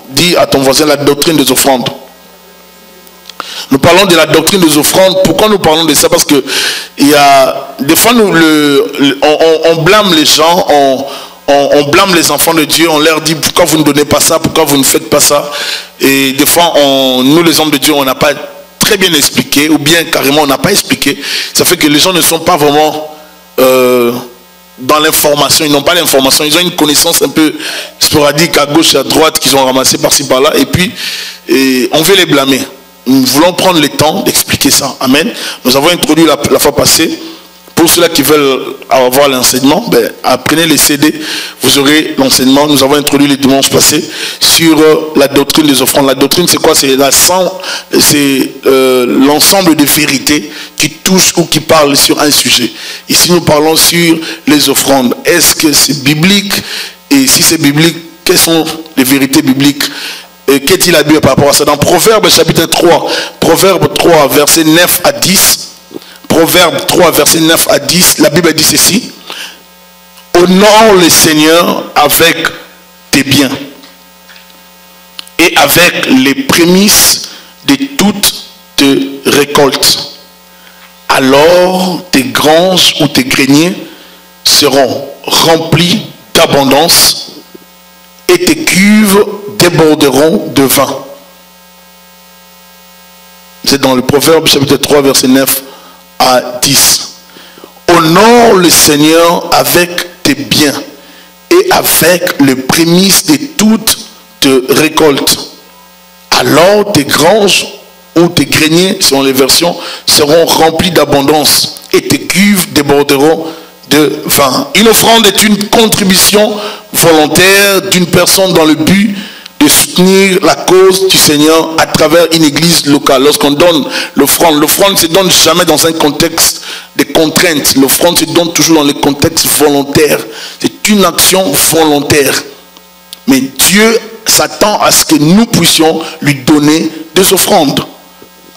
dis à ton voisin la doctrine des offrandes. Nous parlons de la doctrine des offrandes. Pourquoi nous parlons de ça? Parce que il y a des fois on blâme les gens, on blâme les enfants de Dieu, on leur dit pourquoi vous ne donnez pas ça, pourquoi vous ne faites pas ça. Et des fois, nous les hommes de Dieu, on n'a pas très bien expliqué, ou bien carrément on n'a pas expliqué. Ça fait que les gens ne sont pas vraiment dans l'information, ils n'ont pas l'information, ils ont une connaissance un peu sporadique à gauche et à droite qu'ils ont ramassé par-ci par-là, et puis on veut les blâmer. Nous voulons prendre le temps d'expliquer ça. Amen. Nous avons introduit la fois passée. Pour ceux-là qui veulent avoir l'enseignement, apprenez les CD, vous aurez l'enseignement. Nous avons introduit les dimanches passés sur la doctrine des offrandes. La doctrine, c'est quoi? C'est l'ensemble des vérités qui touchent ou qui parlent sur un sujet. Ici, nous parlons sur les offrandes. Est-ce que c'est biblique? Et si c'est biblique, quelles sont les vérités bibliques? Qu'est-il à dire par rapport à ça? Dans Proverbe chapitre 3, Proverbe 3, verset 9 à 10, Proverbe 3, verset 9 à 10, la Bible dit ceci: honore le Seigneur avec tes biens et avec les prémices de toutes tes récoltes. Alors tes granges ou tes greniers seront remplis d'abondance et tes cuves déborderont de vin. C'est dans le Proverbe chapitre 3, verset 9 à 10. Honore le Seigneur avec tes biens et avec les prémices de toutes tes récoltes. Alors tes granges ou tes greniers, selon les versions, seront remplis d'abondance et tes cuves déborderont de vin. Une offrande est une contribution volontaire d'une personne dans le but de soutenir la cause du Seigneur à travers une église locale. Lorsqu'on donne l'offrande ne se donne jamais dans un contexte de contrainte. L'offrande se donne toujours dans le contexte volontaire. C'est une action volontaire. Mais Dieu s'attend à ce que nous puissions lui donner des offrandes.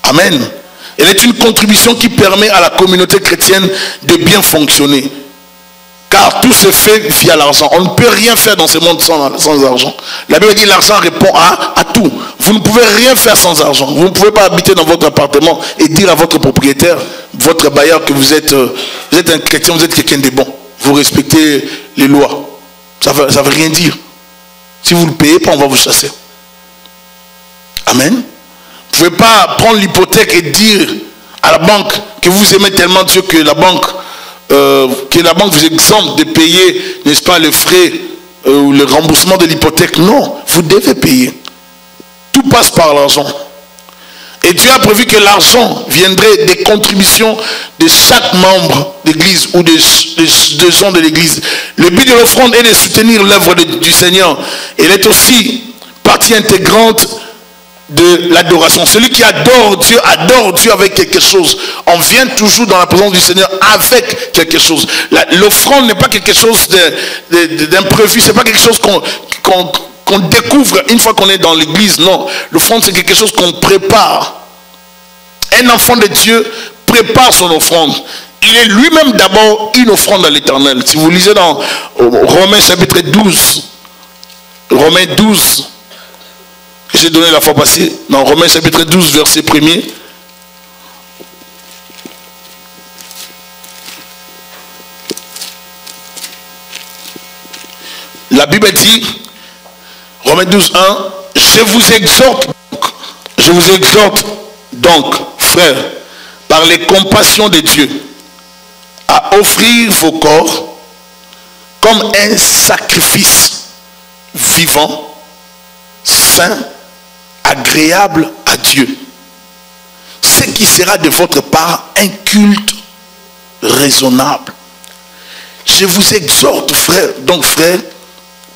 Amen. Elle est une contribution qui permet à la communauté chrétienne de bien fonctionner. Car tout se fait via l'argent. On ne peut rien faire dans ce monde sans argent. La Bible dit l'argent répond à tout. Vous ne pouvez rien faire sans argent. Vous ne pouvez pas habiter dans votre appartement et dire à votre propriétaire, votre bailleur, que vous êtes un chrétien, vous êtes quelqu'un de bon. Vous respectez les lois. Ça veut rien dire. Si vous ne le payez pas, on va vous chasser. Amen. Vous ne pouvez pas prendre l'hypothèque et dire à la banque que vous aimez tellement Dieu que la banque vous exempte de payer, n'est-ce pas, les frais ou le remboursement de l'hypothèque. Non, vous devez payer. Tout passe par l'argent. Et Dieu a prévu que l'argent viendrait des contributions de chaque membre d'église ou des gens de l'église. Le but de l'offrande est de soutenir l'œuvre du Seigneur. Elle est aussi partie intégrante de l'adoration. Celui qui adore Dieu avec quelque chose. On vient toujours dans la présence du Seigneur avec quelque chose. L'offrande n'est pas quelque chose d'imprévu, c'est pas quelque chose qu'on découvre une fois qu'on est dans l'église. Non, l'offrande c'est quelque chose qu'on prépare. Un enfant de Dieu prépare son offrande. Il est lui-même d'abord une offrande à l'Éternel. Si vous lisez dans Romains chapitre 12, Romains 12, que j'ai donné la fois passée, dans Romains chapitre 12, verset 1er. La Bible dit, Romains 12, 1, je vous exhorte donc, frères, par les compassions de Dieu, à offrir vos corps comme un sacrifice vivant, saint, agréable à Dieu, ce qui sera de votre part un culte raisonnable. Je vous exhorte, frère,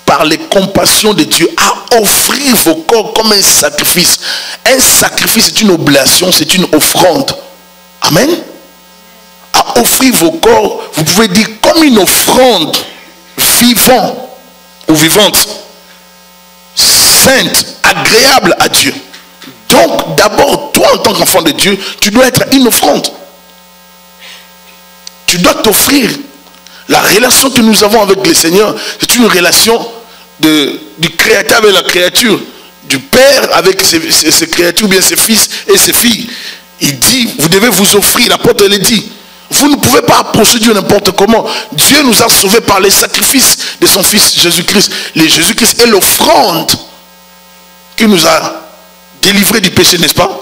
par les compassions de Dieu, à offrir vos corps comme un sacrifice. Un sacrifice, c'est une oblation, c'est une offrande. Amen. À offrir vos corps, vous pouvez dire comme une offrande vivante ou vivante, sainte, agréable à Dieu. Donc d'abord, toi en tant qu'enfant de Dieu, tu dois être une offrande. Tu dois t'offrir. La relation que nous avons avec le Seigneur, c'est une relation du créateur avec la créature. du Père avec ses créatures, ou bien ses fils et ses filles. Il dit, vous devez vous offrir. L'apôtre le dit. Vous ne pouvez pas approcher Dieu n'importe comment. Dieu nous a sauvés par les sacrifices de son Fils Jésus-Christ. Jésus-Christ est l'offrande qui nous a délivrés du péché, n'est-ce pas?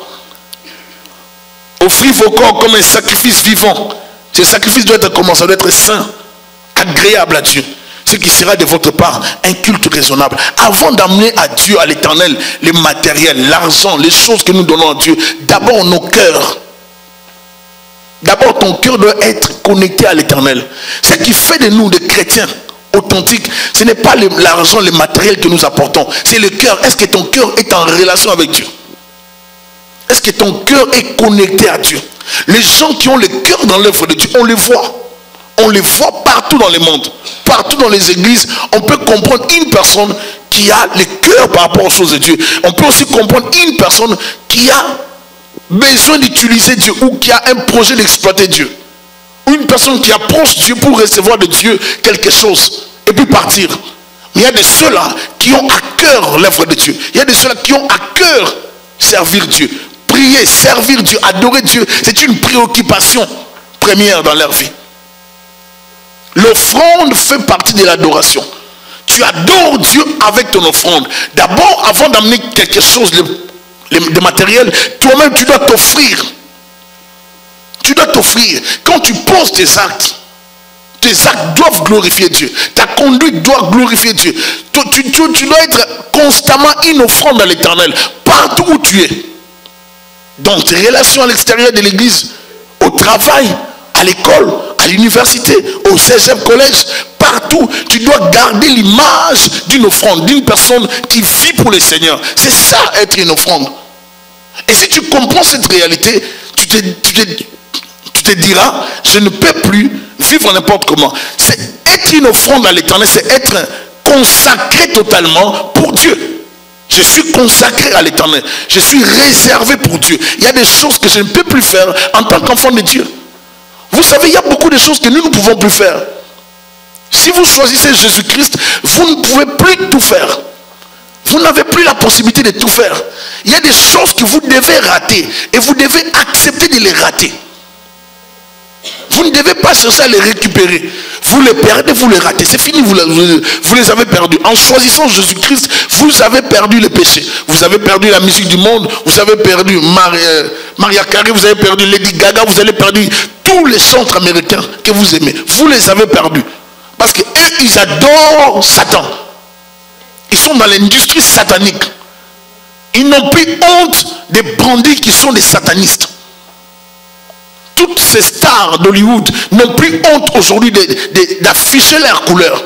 Offrez vos corps comme un sacrifice vivant. Ce sacrifice doit être comment? Ça doit être saint, agréable à Dieu. Ce qui sera de votre part un culte raisonnable. Avant d'amener à Dieu, à l'Éternel, les matériels, l'argent, les choses que nous donnons à Dieu, d'abord nos cœurs. D'abord ton cœur doit être connecté à l'Éternel. Ce qui fait de nous des chrétiens authentiques, ce n'est pas l'argent, les matériels que nous apportons. C'est le cœur. Est-ce que ton cœur est en relation avec Dieu? Est-ce que ton cœur est connecté à Dieu? Les gens qui ont le cœur dans l'œuvre de Dieu, on les voit. On les voit partout dans le monde. Partout dans les églises, on peut comprendre une personne qui a le cœur par rapport aux choses de Dieu. On peut aussi comprendre une personne qui a besoin d'utiliser Dieu ou qui a un projet d'exploiter Dieu. Ou une personne qui approche Dieu pour recevoir de Dieu quelque chose et puis partir. Mais il y a de ceux-là qui ont à cœur l'œuvre de Dieu. Il y a de ceux-là qui ont à cœur servir Dieu. Prier, servir Dieu, adorer Dieu, c'est une préoccupation première dans leur vie. L'offrande fait partie de l'adoration. Tu adores Dieu avec ton offrande. D'abord, avant d'amener quelque chose de matériel, toi-même tu dois t'offrir. Tu dois t'offrir. Quand tu poses tes actes doivent glorifier Dieu. Ta conduite doit glorifier Dieu. Tu dois être constamment une offrande à l'Éternel, partout où tu es. Dans tes relations à l'extérieur de l'église, au travail, à l'école, à l'université, au 16e collège, partout, tu dois garder l'image d'une offrande, d'une personne qui vit pour le Seigneur. C'est ça, être une offrande. Et si tu comprends cette réalité, tu te diras, je ne peux plus vivre n'importe comment. C'est être une offrande à l'Éternel, c'est être consacré totalement pour Dieu. Je suis consacré à l'Éternel. Je suis réservé pour Dieu. Il y a des choses que je ne peux plus faire en tant qu'enfant de Dieu. Vous savez, il y a beaucoup de choses que nous ne pouvons plus faire. Si vous choisissez Jésus-Christ, vous ne pouvez plus tout faire. Vous n'avez plus la possibilité de tout faire. Il y a des choses que vous devez rater. Et vous devez accepter de les rater. Vous ne devez pas chercher à les récupérer. Vous les perdez, vous les ratez. C'est fini, vous les avez perdus. En choisissant Jésus-Christ, vous avez perdu le péché. Vous avez perdu la musique du monde. Vous avez perdu Maria Carey. Vous avez perdu Lady Gaga. Vous avez perdu tous les chantres américains que vous aimez. Vous les avez perdus. Parce qu'eux, ils adorent Satan. Ils sont dans l'industrie satanique. Ils n'ont plus honte des bandits qui sont des satanistes. Toutes ces stars d'Hollywood n'ont plus honte aujourd'hui d'afficher leur couleur.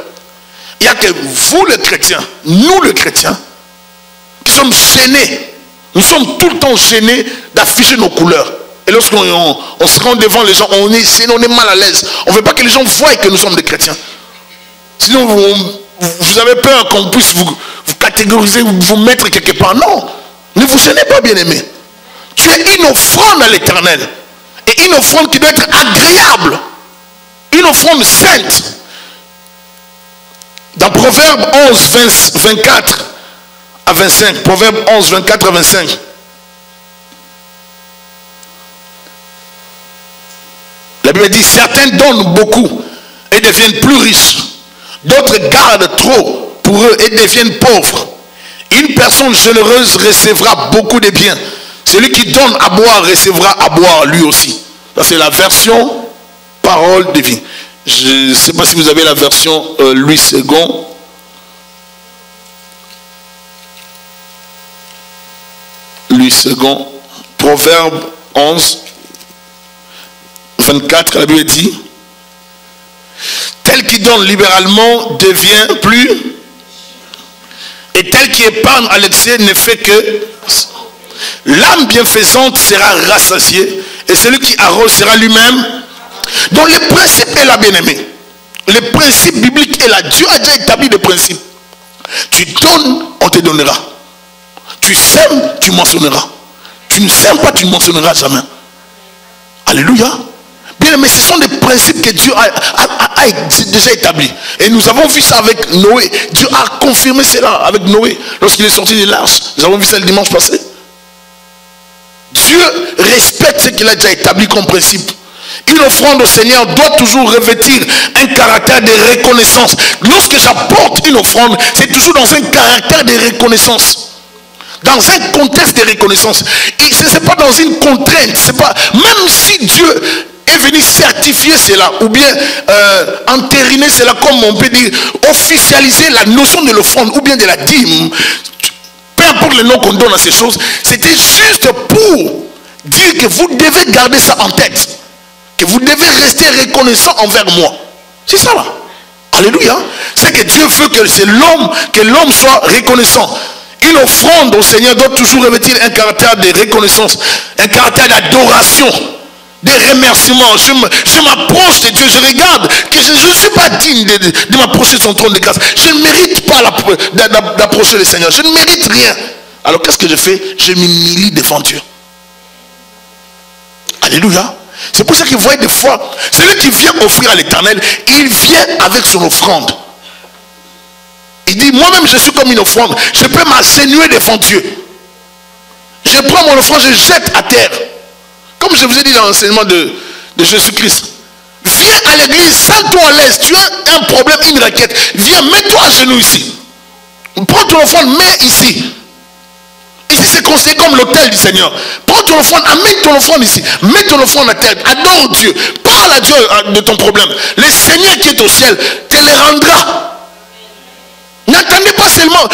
Il n'y a que vous les chrétiens, nous les chrétiens, qui sommes gênés. Nous sommes tout le temps gênés d'afficher nos couleurs. Et lorsqu'on se rend devant les gens, on est gêné, on est mal à l'aise. On ne veut pas que les gens voient que nous sommes des chrétiens. Sinon, vous avez peur qu'on puisse vous catégoriser, vous mettre quelque part. Non, ne vous gênez pas, bien-aimés. Tu es une offrande à l'Éternel. Et une offrande qui doit être agréable. Une offrande sainte. Dans Proverbe 11, 24 à 25. Proverbe 11, 24 à 25. La Bible dit, certains donnent beaucoup et deviennent plus riches. D'autres gardent trop pour eux et deviennent pauvres. Une personne généreuse recevra beaucoup de biens. Celui qui donne à boire recevra à boire lui aussi. C'est la version parole divine. Je ne sais pas si vous avez la version Louis II. Louis II. Proverbe 11, 24, la Bible dit, tel qui donne libéralement devient plus, et tel qui épargne à l'excès ne fait que, l'âme bienfaisante sera rassasiée, et celui qui arrose sera lui-même. Donc le principe est là, bien-aimé. Le principe biblique est là. Dieu a déjà établi des principes. Tu donnes, on te donnera. Tu sèmes, tu mentionneras. Tu ne sèmes pas, tu ne mentionneras jamais. Alléluia. Bien, mais ce sont des principes que Dieu a c'est déjà établi. Et nous avons vu ça avec Noé. Dieu a confirmé cela avec Noé lorsqu'il est sorti de l'arche. Nous avons vu ça le dimanche passé. Dieu respecte ce qu'il a déjà établi comme principe. Une offrande au Seigneur doit toujours revêtir un caractère de reconnaissance. Lorsque j'apporte une offrande, c'est toujours dans un caractère de reconnaissance. Dans un contexte de reconnaissance. Ce n'est pas dans une contrainte. C'est pas, même si Dieu est venu certifier cela, ou bien entériner cela, comme on peut dire, officialiser la notion de l'offrande, ou bien de la dîme, peu importe le nom qu'on donne à ces choses, c'était juste pour dire que vous devez garder ça en tête. Que vous devez rester reconnaissant envers moi. C'est ça là. Alléluia. C'est que Dieu veut que l'homme soit reconnaissant. Une offrande au Seigneur doit toujours revêtir un caractère de reconnaissance, un caractère d'adoration, de remerciement. Je m'approche de Dieu, je regarde que je ne suis pas digne de m'approcher de son trône de grâce. Je ne mérite pas d'approcher le Seigneur. Je ne mérite rien. Alors qu'est-ce que je fais? Je m'humilie devant Dieu. Alléluia. C'est pour ça qu'il voit des fois, celui qui vient offrir à l'Éternel, il vient avec son offrande. Il dit, moi-même je suis comme une offrande. Je peux m'agenouiller devant Dieu. Je prends mon offrande, je jette à terre. Comme je vous ai dit dans l'enseignement de Jésus-Christ. Viens à l'église, sens-toi à l'aise. Tu as un problème, une requête. Viens, mets-toi à genoux ici. Prends ton offrande, mets ici. Ici c'est considéré comme l'autel du Seigneur. Prends ton offrande, amène ton offrande ici. Mets ton offrande à terre. Adore Dieu. Parle à Dieu de ton problème. Le Seigneur qui est au ciel te le rendra. N'attendez pas seulement.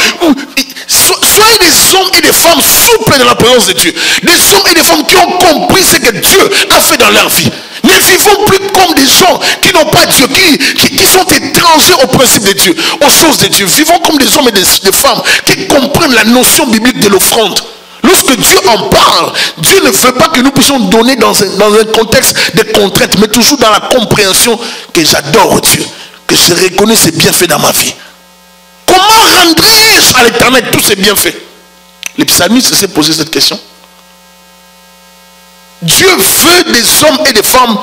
Soyez des hommes et des femmes souples dans la présence de Dieu. Des hommes et des femmes qui ont compris ce que Dieu a fait dans leur vie. Ne vivons plus comme des gens qui n'ont pas Dieu, qui sont étrangers au principe de Dieu, aux choses de Dieu. Vivons comme des hommes et des femmes qui comprennent la notion biblique de l'offrande. Lorsque Dieu en parle, Dieu ne veut pas que nous puissions donner dans un contexte de contrainte, mais toujours dans la compréhension que j'adore Dieu, que je reconnais ses bienfaits dans ma vie. Comment rendrai-je à l'Éternel tous ces bienfaits? Les psalmistes s'est posé cette question. Dieu veut des hommes et des femmes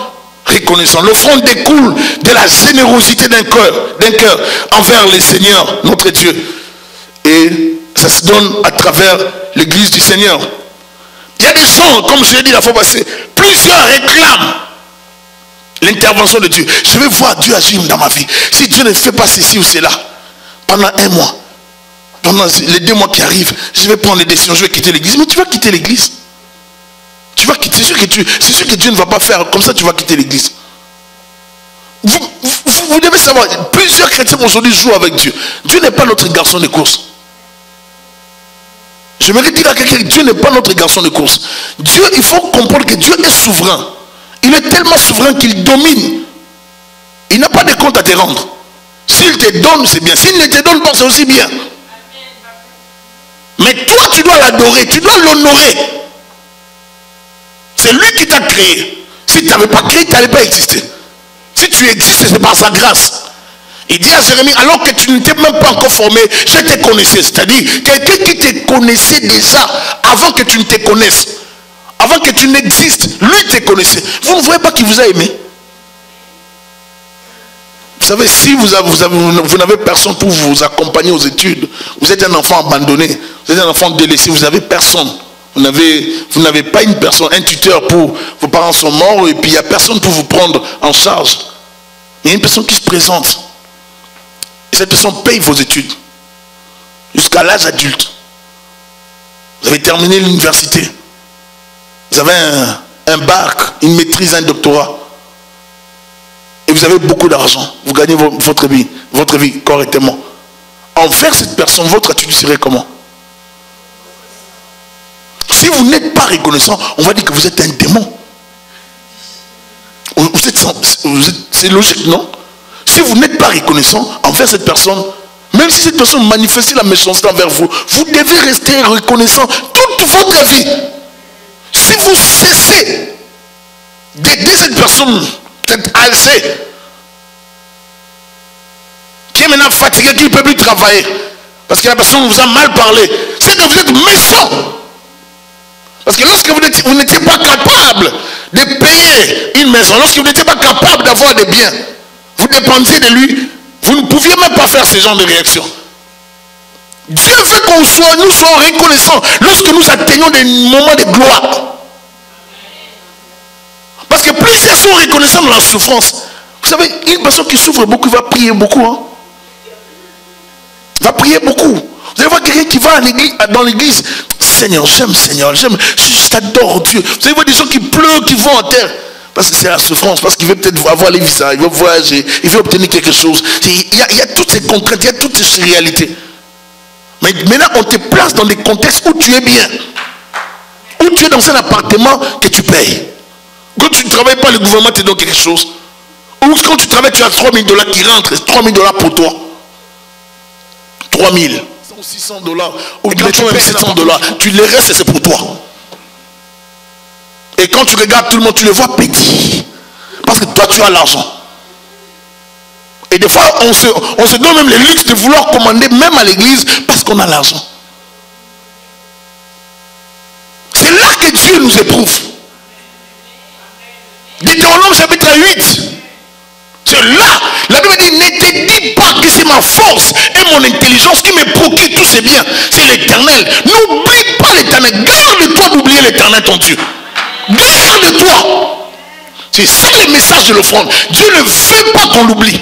reconnaissants. L'offrande découle de la générosité d'un cœur envers le Seigneur, notre Dieu. Et ça se donne à travers l'église du Seigneur. Il y a des gens, comme je l'ai dit la fois passée, plusieurs réclament l'intervention de Dieu. Je vais voir Dieu agir dans ma vie. Si Dieu ne fait pas ceci ou cela, pendant un mois, pendant les 2 mois qui arrivent, je vais prendre les décisions, je vais quitter l'église. Mais tu vas quitter l'église. Tu vas quitter, c'est sûr que Dieu ne va pas faire comme ça, tu vas quitter l'église. Vous devez savoir, plusieurs chrétiens aujourd'hui jouent avec Dieu. Dieu n'est pas notre garçon de course. Je me dire à quelqu'un, Dieu n'est pas notre garçon de course. Dieu, il faut comprendre que Dieu est souverain. Il est tellement souverain qu'il domine. Il n'a pas de compte à te rendre. S'il te donne, c'est bien. S'il ne te donne pas, c'est aussi bien. Mais toi, tu dois l'adorer, tu dois l'honorer. C'est lui qui t'a créé. Si tu n'avais pas créé, tu n'allais pas exister. Si tu existes, c'est par sa grâce. Il dit à Jérémie, alors que tu n'étais même pas encore formé, je te connaissais. C'est-à-dire, quelqu'un qui te connaissait déjà avant que tu ne te connaisses. Avant que tu n'existes, lui te connaissait. Vous ne voyez pas qu'il vous a aimé? Vous savez, si vous n'avez personne pour vous accompagner aux études, vous êtes un enfant abandonné, vous êtes un enfant délaissé, vous n'avez personne. Vous n'avez pas une personne, un tuteur pour vos parents sont morts et puis il n'y a personne pour vous prendre en charge. Il y a une personne qui se présente. Et cette personne paye vos études jusqu'à l'âge adulte. Vous avez terminé l'université. Vous avez un bac, une maîtrise, un doctorat. Et vous avez beaucoup d'argent. Vous gagnez votre vie correctement. Envers cette personne, votre attitude serait comment? Si vous n'êtes pas reconnaissant, on va dire que vous êtes un démon. C'est logique, non? Si vous n'êtes pas reconnaissant envers cette personne, même si cette personne manifeste la méchanceté envers vous, vous devez rester reconnaissant toute votre vie. Si vous cessez d'aider cette personne, peut-être âgée, qui est maintenant fatiguée, qui ne peut plus travailler, parce que la personne vous a mal parlé, c'est que vous êtes méchant. Parce que lorsque vous n'étiez pas capable de payer une maison, lorsque vous n'étiez pas capable d'avoir des biens, vous dépendiez de lui, vous ne pouviez même pas faire ce genre de réaction. Dieu veut qu'on soit, nous soyons reconnaissants lorsque nous atteignons des moments de gloire. Parce que plusieurs sont reconnaissants dans la souffrance. Vous savez, une personne qui souffre beaucoup va prier beaucoup. Hein? Va prier beaucoup. Vous allez voir quelqu'un qui va dans l'église. Seigneur, j'aime, je t'adore Dieu. Vous allez voir des gens qui pleurent, qui vont en terre. Parce que c'est la souffrance, parce qu'il veut peut-être avoir les visas, il veut voyager, il veut obtenir quelque chose. Il y a toutes ces contraintes, il y a toutes ces réalités. Mais maintenant, on te place dans des contextes où tu es bien. Où tu es dans un appartement que tu payes. Quand tu ne travailles pas, le gouvernement te donne quelque chose. Ou quand tu travailles, tu as 3 000 $ qui rentrent. 3 000 $ pour toi. 3 000. 600 $. Ou quand tu payes 700 $, tu les restes et c'est pour toi. Et quand tu regardes tout le monde, tu le vois petit. Parce que toi, tu as l'argent. Et des fois, on se donne même le luxe de vouloir commander même à l'église parce qu'on a l'argent. C'est là que Dieu nous éprouve. Deutéronome chapitre 8. C'est là, la Bible dit, ne te dis pas que c'est ma force et mon intelligence qui me procure tous ces biens. C'est l'Éternel. N'oublie pas l'Éternel. Garde-toi d'oublier l'Éternel ton Dieu. Garde-toi. C'est ça le message de l'offrande. Dieu ne veut pas qu'on l'oublie.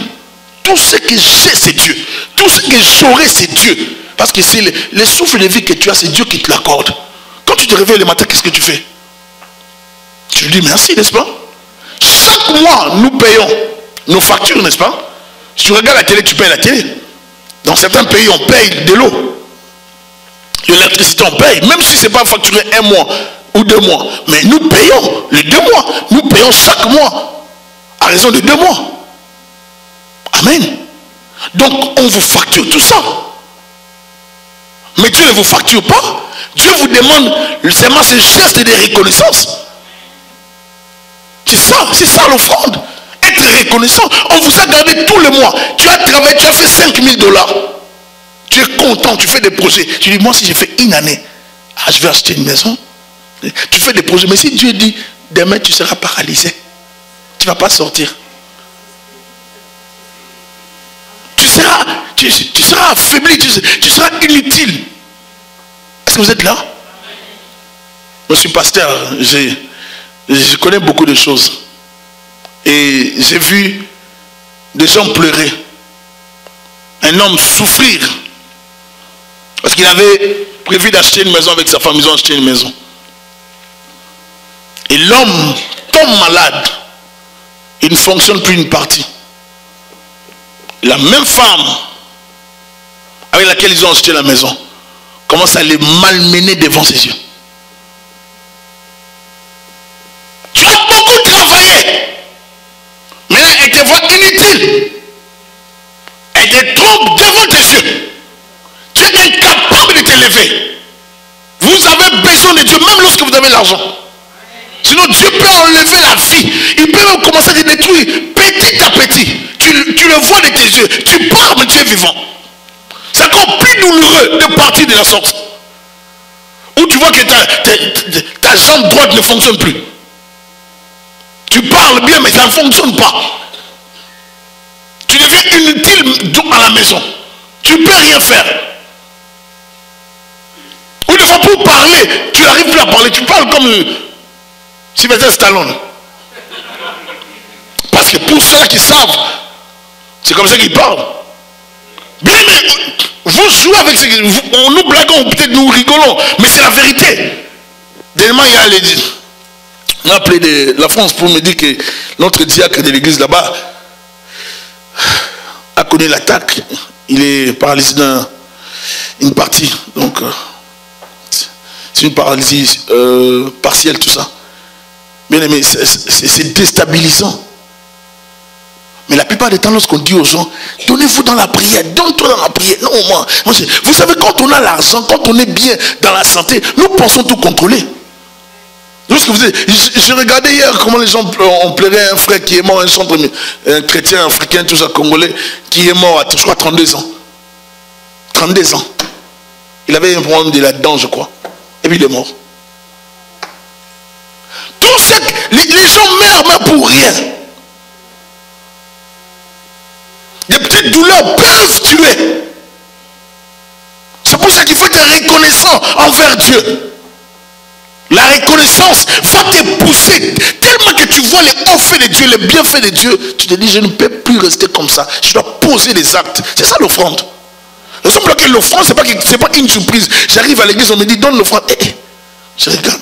Tout ce que j'ai, c'est Dieu. Tout ce que j'aurai, c'est Dieu. Parce que c'est le souffle de vie que tu as, c'est Dieu qui te l'accorde. Quand tu te réveilles le matin, qu'est-ce que tu fais? Tu lui dis merci, n'est-ce pas? Chaque mois, nous payons nos factures, n'est-ce pas? Si tu regardes la télé, tu payes la télé. Dans certains pays, on paye de l'eau. L'électricité, on paye. Même si ce n'est pas facturé 1 mois ou 2 mois. Mais nous payons les 2 mois. Nous payons chaque mois. À raison de 2 mois. Amen. Donc, on vous facture tout ça. Mais Dieu ne vous facture pas. Dieu vous demande seulement ce geste de reconnaissance. C'est ça l'offrande. Être reconnaissant. On vous a gardé tout le mois. Tu as travaillé, tu as fait 5 000 $. Tu es content, tu fais des projets. Tu dis, moi si j'ai fait une année, je vais acheter une maison. Tu fais des projets. Mais si Dieu dit, demain tu seras paralysé, tu ne vas pas sortir. Tu seras affaibli, tu seras inutile. Est-ce que vous êtes là? Je suis pasteur, je connais beaucoup de choses. Et j'ai vu des gens pleurer. Un homme souffrir. Parce qu'il avait prévu d'acheter une maison avec sa femme, ils ont acheté une maison. Et l'homme tombe malade. Il ne fonctionne plus une partie. La même femme avec laquelle ils ont acheté la maison commence à les malmener devant ses yeux. Tu as beaucoup travaillé. Maintenant, elle te voit inutile. Elle te trompe devant tes yeux. Tu es incapable de te lever. Vous avez besoin de Dieu, même lorsque vous avez l'argent. Sinon, Dieu peut enlever la vie. Il peut même commencer à te détruire petit à petit. Tu le vois de tes yeux. Tu pars, mais tu es vivant. C'est encore plus douloureux de partir de la sorte. Où tu vois que ta jambe droite ne fonctionne plus. Tu parles bien, mais ça ne fonctionne pas. Tu deviens inutile à la maison. Tu ne peux rien faire. Ou des fois pour parler, tu n'arrives plus à parler. Tu parles comme Sylvester Stallone. Parce que pour ceux qui savent, c'est comme ça qu'ils parlent. Bien, mais vous jouez avec ce que nous blaguons, peut-être nous rigolons, mais c'est la vérité. Dernièrement, il y a on a appelé de la France pour me dire que notre diacre de l'église là-bas a connu l'attaque. Il est paralysé d'une partie. Donc, c'est une paralysie partielle, tout ça. Bien aimé, c'est déstabilisant. Mais la plupart du temps, lorsqu'on dit aux gens, donnez-vous dans la prière, donne-toi dans la prière. Non, moi vous savez, quand on a l'argent, quand on est bien dans la santé, nous pensons tout contrôler. Lorsque vous êtes, je regardais hier comment les gens ont pleuré un frère qui est mort, un chrétien africain, tout ça, congolais, qui est mort à, je crois, 32 ans. 32 ans. Il avait un problème de la dent, je crois. Et puis il est mort. Tout ce que les gens meurent pour rien. Ces douleurs peuvent tuer. C'est pour ça qu'il faut être reconnaissant envers Dieu. La reconnaissance va te pousser tellement que tu vois les hauts faits de Dieu, les bienfaits de Dieu. Tu te dis, je ne peux plus rester comme ça. Je dois poser des actes. C'est ça l'offrande. Nous sommes bloqués. L'offrande, ce n'est pas une surprise. J'arrive à l'église, on me dit, donne l'offrande. Je regarde.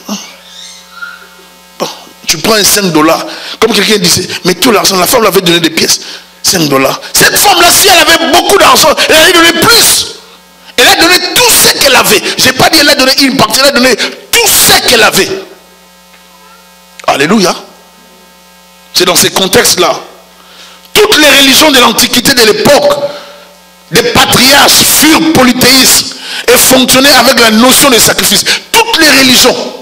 Bon, tu prends un $5. Comme quelqu'un disait, mais tout l'argent, la femme l'avait donné des pièces. $5. Cette femme-là, si elle avait beaucoup d'argent, elle allait donner plus. Elle a donné tout ce qu'elle avait. Je n'ai pas dit qu'elle a donné une partie, elle a donné tout ce qu'elle avait. Alléluia. C'est dans ces contextes-là. Toutes les religions de l'Antiquité de l'époque, des patriarches furent polythéistes et fonctionnaient avec la notion de sacrifice. Toutes les religions.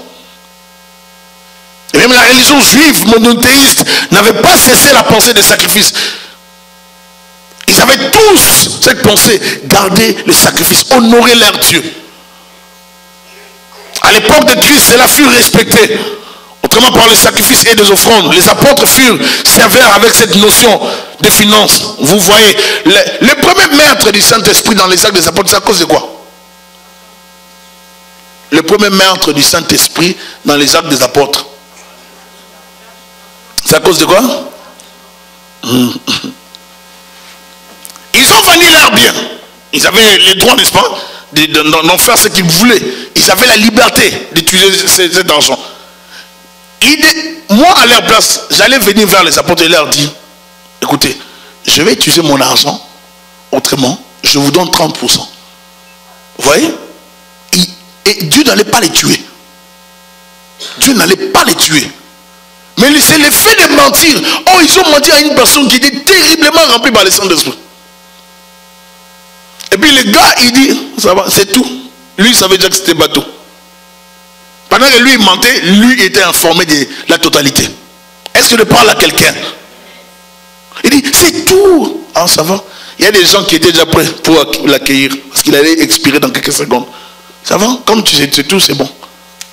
Et même la religion juive monothéiste n'avait pas cessé la pensée des sacrifices. Ils avaient tous cette pensée, garder le sacrifice, honorer leur Dieu. À l'époque de Christ, cela fut respecté. Autrement par le sacrifice et des offrandes. Les apôtres furent sévères avec cette notion de finance. Vous voyez, le premier maître du Saint-Esprit dans les actes des apôtres, c'est à cause de quoi? Le premier maître du Saint-Esprit dans les actes des apôtres. C'est à cause de quoi? Ils ont vendu leur bien. Ils avaient le droit, n'est-ce pas, d'en faire ce qu'ils voulaient. Ils avaient la liberté d'utiliser cet argent. Moi, à leur place, j'allais venir vers les apôtres et leur dire, écoutez, je vais utiliser mon argent autrement, je vous donne 30%. Vous voyez? Et Dieu n'allait pas les tuer. Dieu n'allait pas les tuer. Mais c'est le fait de mentir. Oh, ils ont menti à une personne qui était terriblement remplie par le Saint-Esprit. Et puis le gars, il dit, ça va, c'est tout. Lui, il savait déjà que c'était bateau. Pendant que lui, il mentait, lui était informé de la totalité. Est-ce que je parle à quelqu'un? Il dit, c'est tout. Ah, ça va. Il y a des gens qui étaient déjà prêts pour l'accueillir. Parce qu'il allait expirer dans quelques secondes. Ça va? Comme tu sais, c'est tout, c'est bon.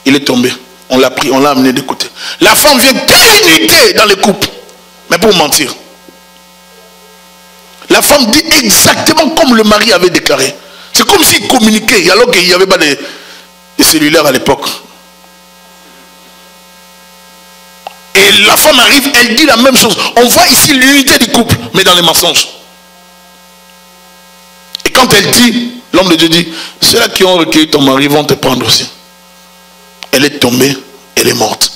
Il est tombé. On l'a pris, on l'a amené de côté. La femme vient unité dans le couple. Mais pour mentir. La femme dit exactement comme le mari avait déclaré. C'est comme s'il communiquait alors qu'il n'y avait pas de cellulaire à l'époque. Et la femme arrive, elle dit la même chose. On voit ici l'unité du couple, mais dans les mensonges. Et quand elle dit, l'homme de Dieu dit, ceux-là qui ont recueilli ton mari vont te prendre aussi. Elle est tombée, elle est morte.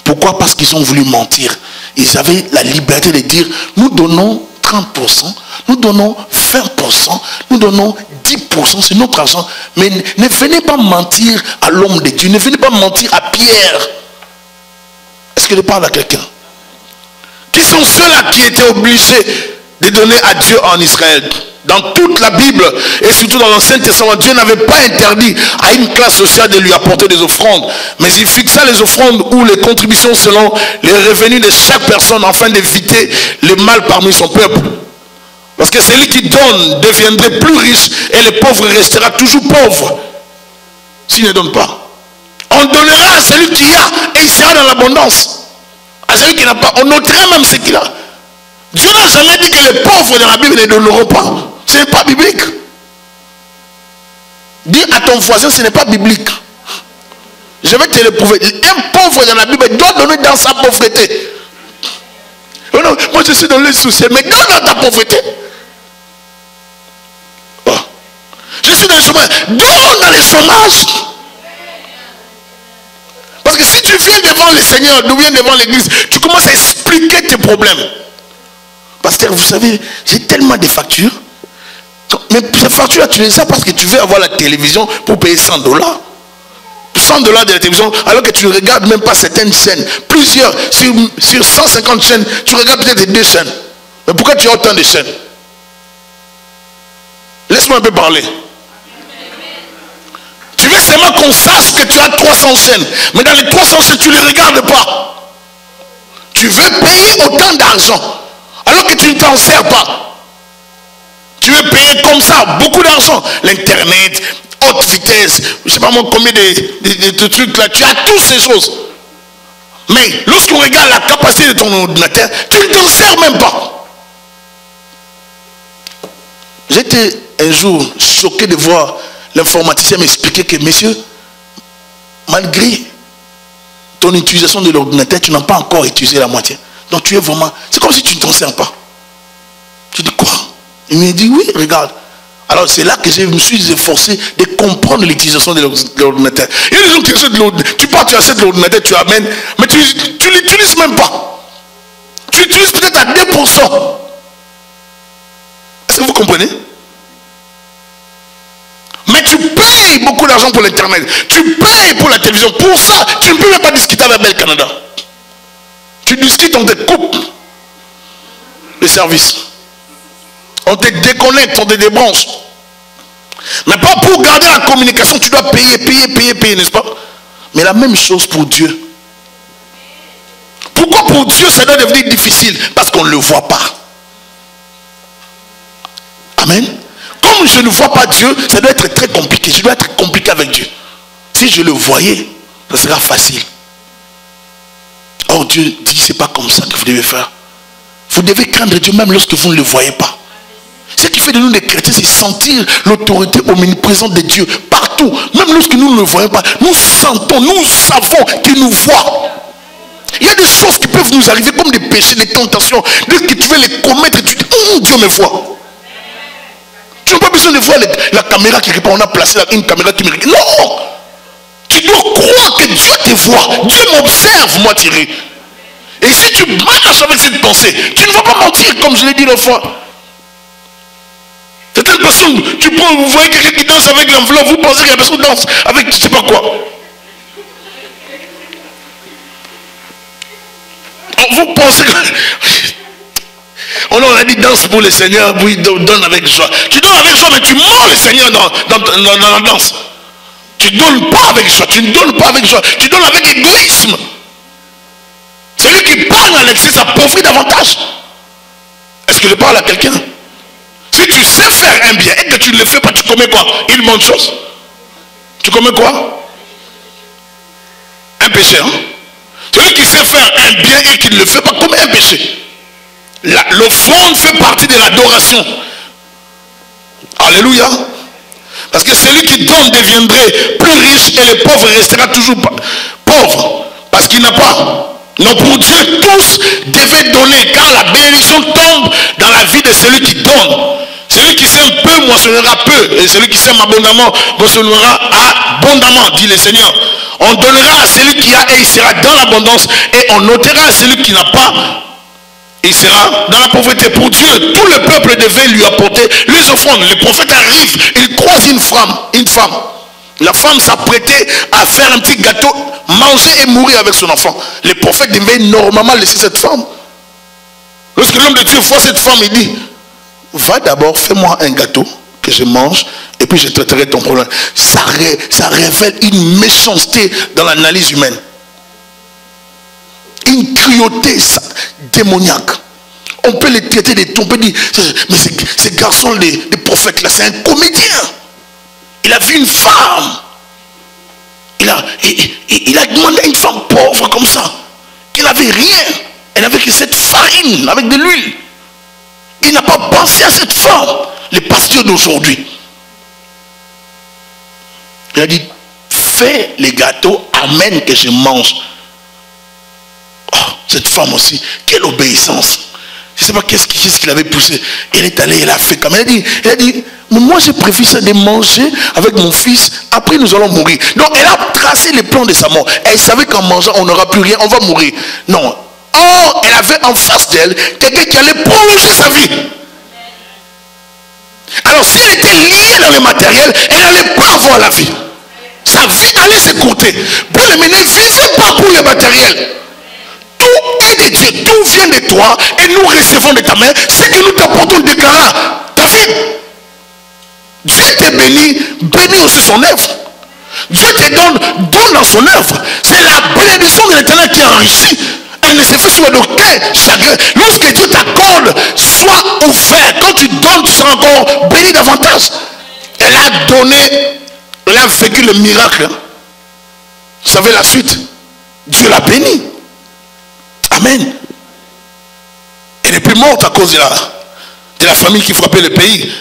Pourquoi? Parce qu'ils ont voulu mentir. Ils avaient la liberté de dire, nous donnons 30%, nous donnons 20%, nous donnons 10%, c'est notre argent. Mais ne venez pas mentir à l'homme de Dieu, ne venez pas mentir à Pierre. Est-ce que je parle à quelqu'un? Qui sont ceux-là qui étaient obligés de donner à Dieu en Israël? Dans toute la Bible et surtout dans l'Ancien Testament, Dieu n'avait pas interdit à une classe sociale de lui apporter des offrandes. Mais il fixa les offrandes ou les contributions selon les revenus de chaque personne afin d'éviter le mal parmi son peuple. Parce que celui qui donne deviendrait plus riche et le pauvre restera toujours pauvre s'il ne donne pas. On donnera à celui qui a et il sera dans l'abondance. À celui qui n'a pas, on notera même ce qu'il a. Dieu n'a jamais dit que les pauvres dans la Bible ne donneront pas. Ce n'est pas biblique. Dis à ton voisin, ce n'est pas biblique. Je vais te le prouver. Un pauvre dans la Bible doit donner dans sa pauvreté. Oh non, moi je suis dans les soucis, mais donne dans ta pauvreté. Oh. Je suis dans le chômage, donne dans le chômage. Parce que si tu viens devant le Seigneur, tu viens devant l'église, tu commences à expliquer tes problèmes. Pasteur, vous savez, j'ai tellement de factures. Mais ces factures, tu les as parce que tu veux avoir la télévision pour payer $100. $100 de la télévision, alors que tu ne regardes même pas certaines chaînes. Plusieurs, sur 150 chaînes, tu regardes peut-être 2 chaînes. Mais pourquoi tu as autant de chaînes? Laisse-moi un peu parler. Tu veux seulement qu'on sache que tu as 300 chaînes. Mais dans les 300 chaînes, tu ne les regardes pas. Tu veux payer autant d'argent, alors que tu ne t'en sers pas. Tu veux payer comme ça beaucoup d'argent. L'internet, haute vitesse, je ne sais pas moi combien de trucs là. Tu as toutes ces choses. Mais lorsqu'on regarde la capacité de ton ordinateur, tu ne t'en sers même pas. J'étais un jour choqué de voir l'informaticien m'expliquer que, monsieur, malgré ton utilisation de l'ordinateur, tu n'as pas encore utilisé la moitié. Donc tu es vraiment... C'est comme si tu ne t'en sers pas. Tu dis quoi? Il me dit, oui, regarde. Alors c'est là que je me suis efforcé de comprendre l'utilisation de l'ordinateur. Il y a des gens qui achètent de l'ordinateur. Tu pars, tu achètes de l'ordinateur, tu amènes, mais tu ne l'utilises même pas. Tu l'utilises peut-être à 2%. Est-ce que vous comprenez? Mais tu payes beaucoup d'argent pour l'internet. Tu payes pour la télévision. Pour ça, tu ne peux même pas discuter avec Bell Canada. Tu discutes, on te coupe les services. On te déconnecte, on te débranche. Mais pas pour garder la communication, tu dois payer, n'est-ce pas? Mais la même chose pour Dieu. Pourquoi pour Dieu ça doit devenir difficile? Parce qu'on ne le voit pas. Amen. Comme je ne vois pas Dieu, ça doit être très compliqué. Je dois être compliqué avec Dieu. Si je le voyais, ça sera facile. Or Dieu dit, c'est pas comme ça que vous devez faire. Vous devez craindre Dieu même lorsque vous ne le voyez pas. Ce qui fait de nous des chrétiens, c'est sentir l'autorité omniprésente de Dieu partout. Même lorsque nous ne le voyons pas, nous sentons, nous savons qu'il nous voit. Il y a des choses qui peuvent nous arriver comme des péchés, des tentations. Dès que tu veux les commettre, tu dis, Dieu me voit. Tu n'as pas besoin de voir la caméra qui répond. On a placé une caméra qui me regarde. Non! Tu dois croire que Dieu te voit. Dieu m'observe, moi Thierry. Et si tu marches avec cette pensée, tu ne vas pas mentir, comme je l'ai dit l'autre fois. Certaines personnes, vous voyez quelqu'un qui danse avec l'enveloppe, vous pensez que la personne danse avec je ne sais pas quoi. Vous pensez que... On a dit danse pour le Seigneur, oui, donne avec joie. Tu donnes avec joie, mais tu mords le Seigneur dans la danse. Tu ne donnes pas avec joie, tu ne donnes pas avec joie, tu donnes avec égoïsme. Celui qui parle à l'excès, ça profite davantage. Est-ce que je parle à quelqu'un? Si tu sais faire un bien et que tu ne le fais pas, tu commets quoi? Une bonne chose. Tu commets quoi? Un péché, hein? Celui qui sait faire un bien et qui ne le fait pas, commet un péché. L'offrande fait partie de l'adoration. Alléluia. Parce que celui qui donne deviendrait plus riche et le pauvre restera toujours pauvre. Parce qu'il n'a pas. Non, pour Dieu, tous devaient donner, car la bénédiction tombe dans la vie de celui qui donne. Celui qui sème peu moissonnera peu, et celui qui sème abondamment moissonnera abondamment, dit le Seigneur. On donnera à celui qui a et il sera dans l'abondance, et on ôtera à celui qui n'a pas, il sera dans la pauvreté. Pour Dieu, tout le peuple devait lui apporter les offrandes. Le prophète arrive, il croise une femme. La femme s'apprêtait à faire un petit gâteau, manger et mourir avec son enfant. Le prophète devait normalement laisser cette femme. Lorsque l'homme de Dieu voit cette femme, il dit, va d'abord, fais-moi un gâteau que je mange et puis je traiterai ton problème. Ça révèle une méchanceté dans l'analyse humaine. Une cruauté démoniaque. On peut les traiter des tons, on peut dire, mais ces garçons, les prophètes là, c'est un comédien. Il a vu une femme. Il a demandé à une femme pauvre comme ça, qui n'avait rien. Elle n'avait que cette farine avec de l'huile. Il n'a pas pensé à cette femme. Les pasteurs d'aujourd'hui. Il a dit, fais les gâteaux, amène que je mange. Oh, cette femme aussi, quelle obéissance. Je ne sais pas qu'est-ce qu'il avait poussé. Elle est allée, elle a fait comme elle a dit, mais moi j'ai prévu ça de manger avec mon fils, après nous allons mourir. Donc elle a tracé les plans de sa mort. Elle savait qu'en mangeant on n'aura plus rien, on va mourir. Non. Or, elle avait en face d'elle quelqu'un qui allait prolonger sa vie. Alors si elle était liée dans le matériel, elle n'allait pas avoir la vie. Sa vie allait s'écourter. Bien aimé, ne vivez pas pour le matériel. Tout est de Dieu, tout vient de toi et nous recevons de ta main ce que nous t'apportons déclarant ta vie. Dieu te bénit, bénit aussi son œuvre. Dieu te donne dans son œuvre. C'est la bénédiction de l'Éternel qui enrichit. Elle ne se fait sur aucun chagrin. Lorsque Dieu t'accorde, sois ouvert. Quand tu donnes, tu seras encore béni davantage. Elle a donné, elle a vécu le miracle. Vous savez la suite. Dieu l'a béni. Amen. Elle n'est plus morte à cause de la famine qui frappait le pays.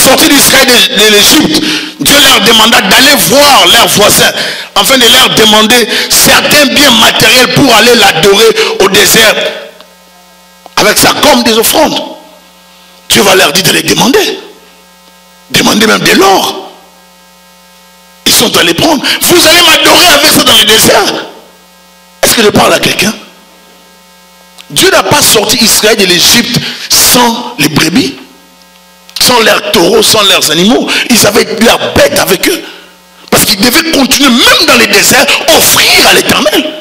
sortis d'Israël de l'Égypte, Dieu leur demanda d'aller voir leurs voisins, afin de leur demander certains biens matériels pour aller l'adorer au désert. Avec ça comme des offrandes. Dieu va leur dire de les demander. Demander même de l'or. Ils sont allés prendre. Vous allez m'adorer avec ça dans le désert. Est-ce que je parle à quelqu'un? Dieu n'a pas sorti Israël de l'Égypte sans les brebis, sans leurs taureaux, sans leurs animaux. Ils avaient leurs bêtes avec eux. Parce qu'ils devaient continuer, même dans les déserts, offrir à l'Éternel.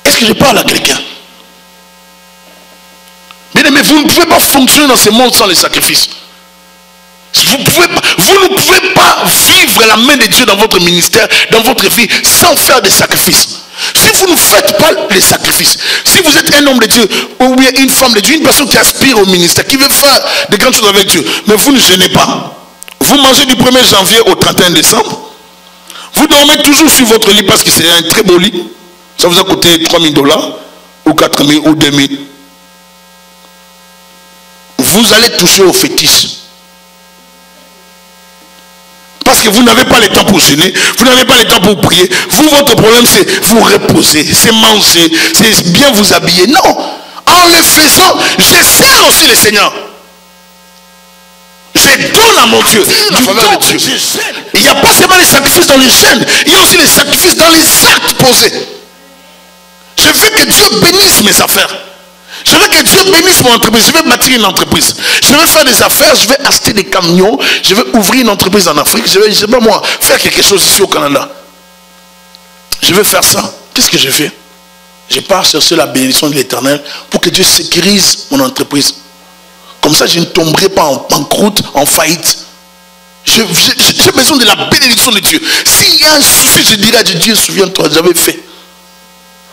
Est-ce que je parle à quelqu'un? Mais vous ne pouvez pas fonctionner dans ce monde sans les sacrifices. Vous ne pouvez pas vivre la main de Dieu dans votre ministère, dans votre vie, sans faire des sacrifices. Si vous ne faites pas les sacrifices, si vous êtes un homme de Dieu, ou bien une femme de Dieu, une personne qui aspire au ministère, qui veut faire de grandes choses avec Dieu, mais vous ne gênez pas. Vous mangez du 1er janvier au 31 décembre. Vous dormez toujours sur votre lit parce que c'est un très beau lit. Ça vous a coûté $3,000 ou 4,000 ou 2,000. Vous allez toucher aux fétiches. Parce que vous n'avez pas le temps pour jeûner, vous n'avez pas le temps pour prier. Vous, votre problème, c'est vous reposer, c'est manger, c'est bien vous habiller. Non, en le faisant, je sers aussi le Seigneur. Je donne à mon Dieu du faveur de Dieu. Il n'y a pas seulement les sacrifices dans les jeûnes, il y a aussi les sacrifices dans les actes posés. Je veux que Dieu bénisse mes affaires. Je veux que Dieu bénisse mon entreprise. Je vais bâtir une entreprise. Je vais faire des affaires. Je vais acheter des camions. Je vais ouvrir une entreprise en Afrique. Je vais moi, faire quelque chose ici au Canada. Je vais faire ça. Qu'est-ce que je fais? Je pars chercher la bénédiction de l'Éternel pour que Dieu sécurise mon entreprise. Comme ça, je ne tomberai pas en banqueroute, en faillite. J'ai besoin de la bénédiction de Dieu. S'il y a un souci, je dirai à Dieu, souviens-toi, j'avais fait.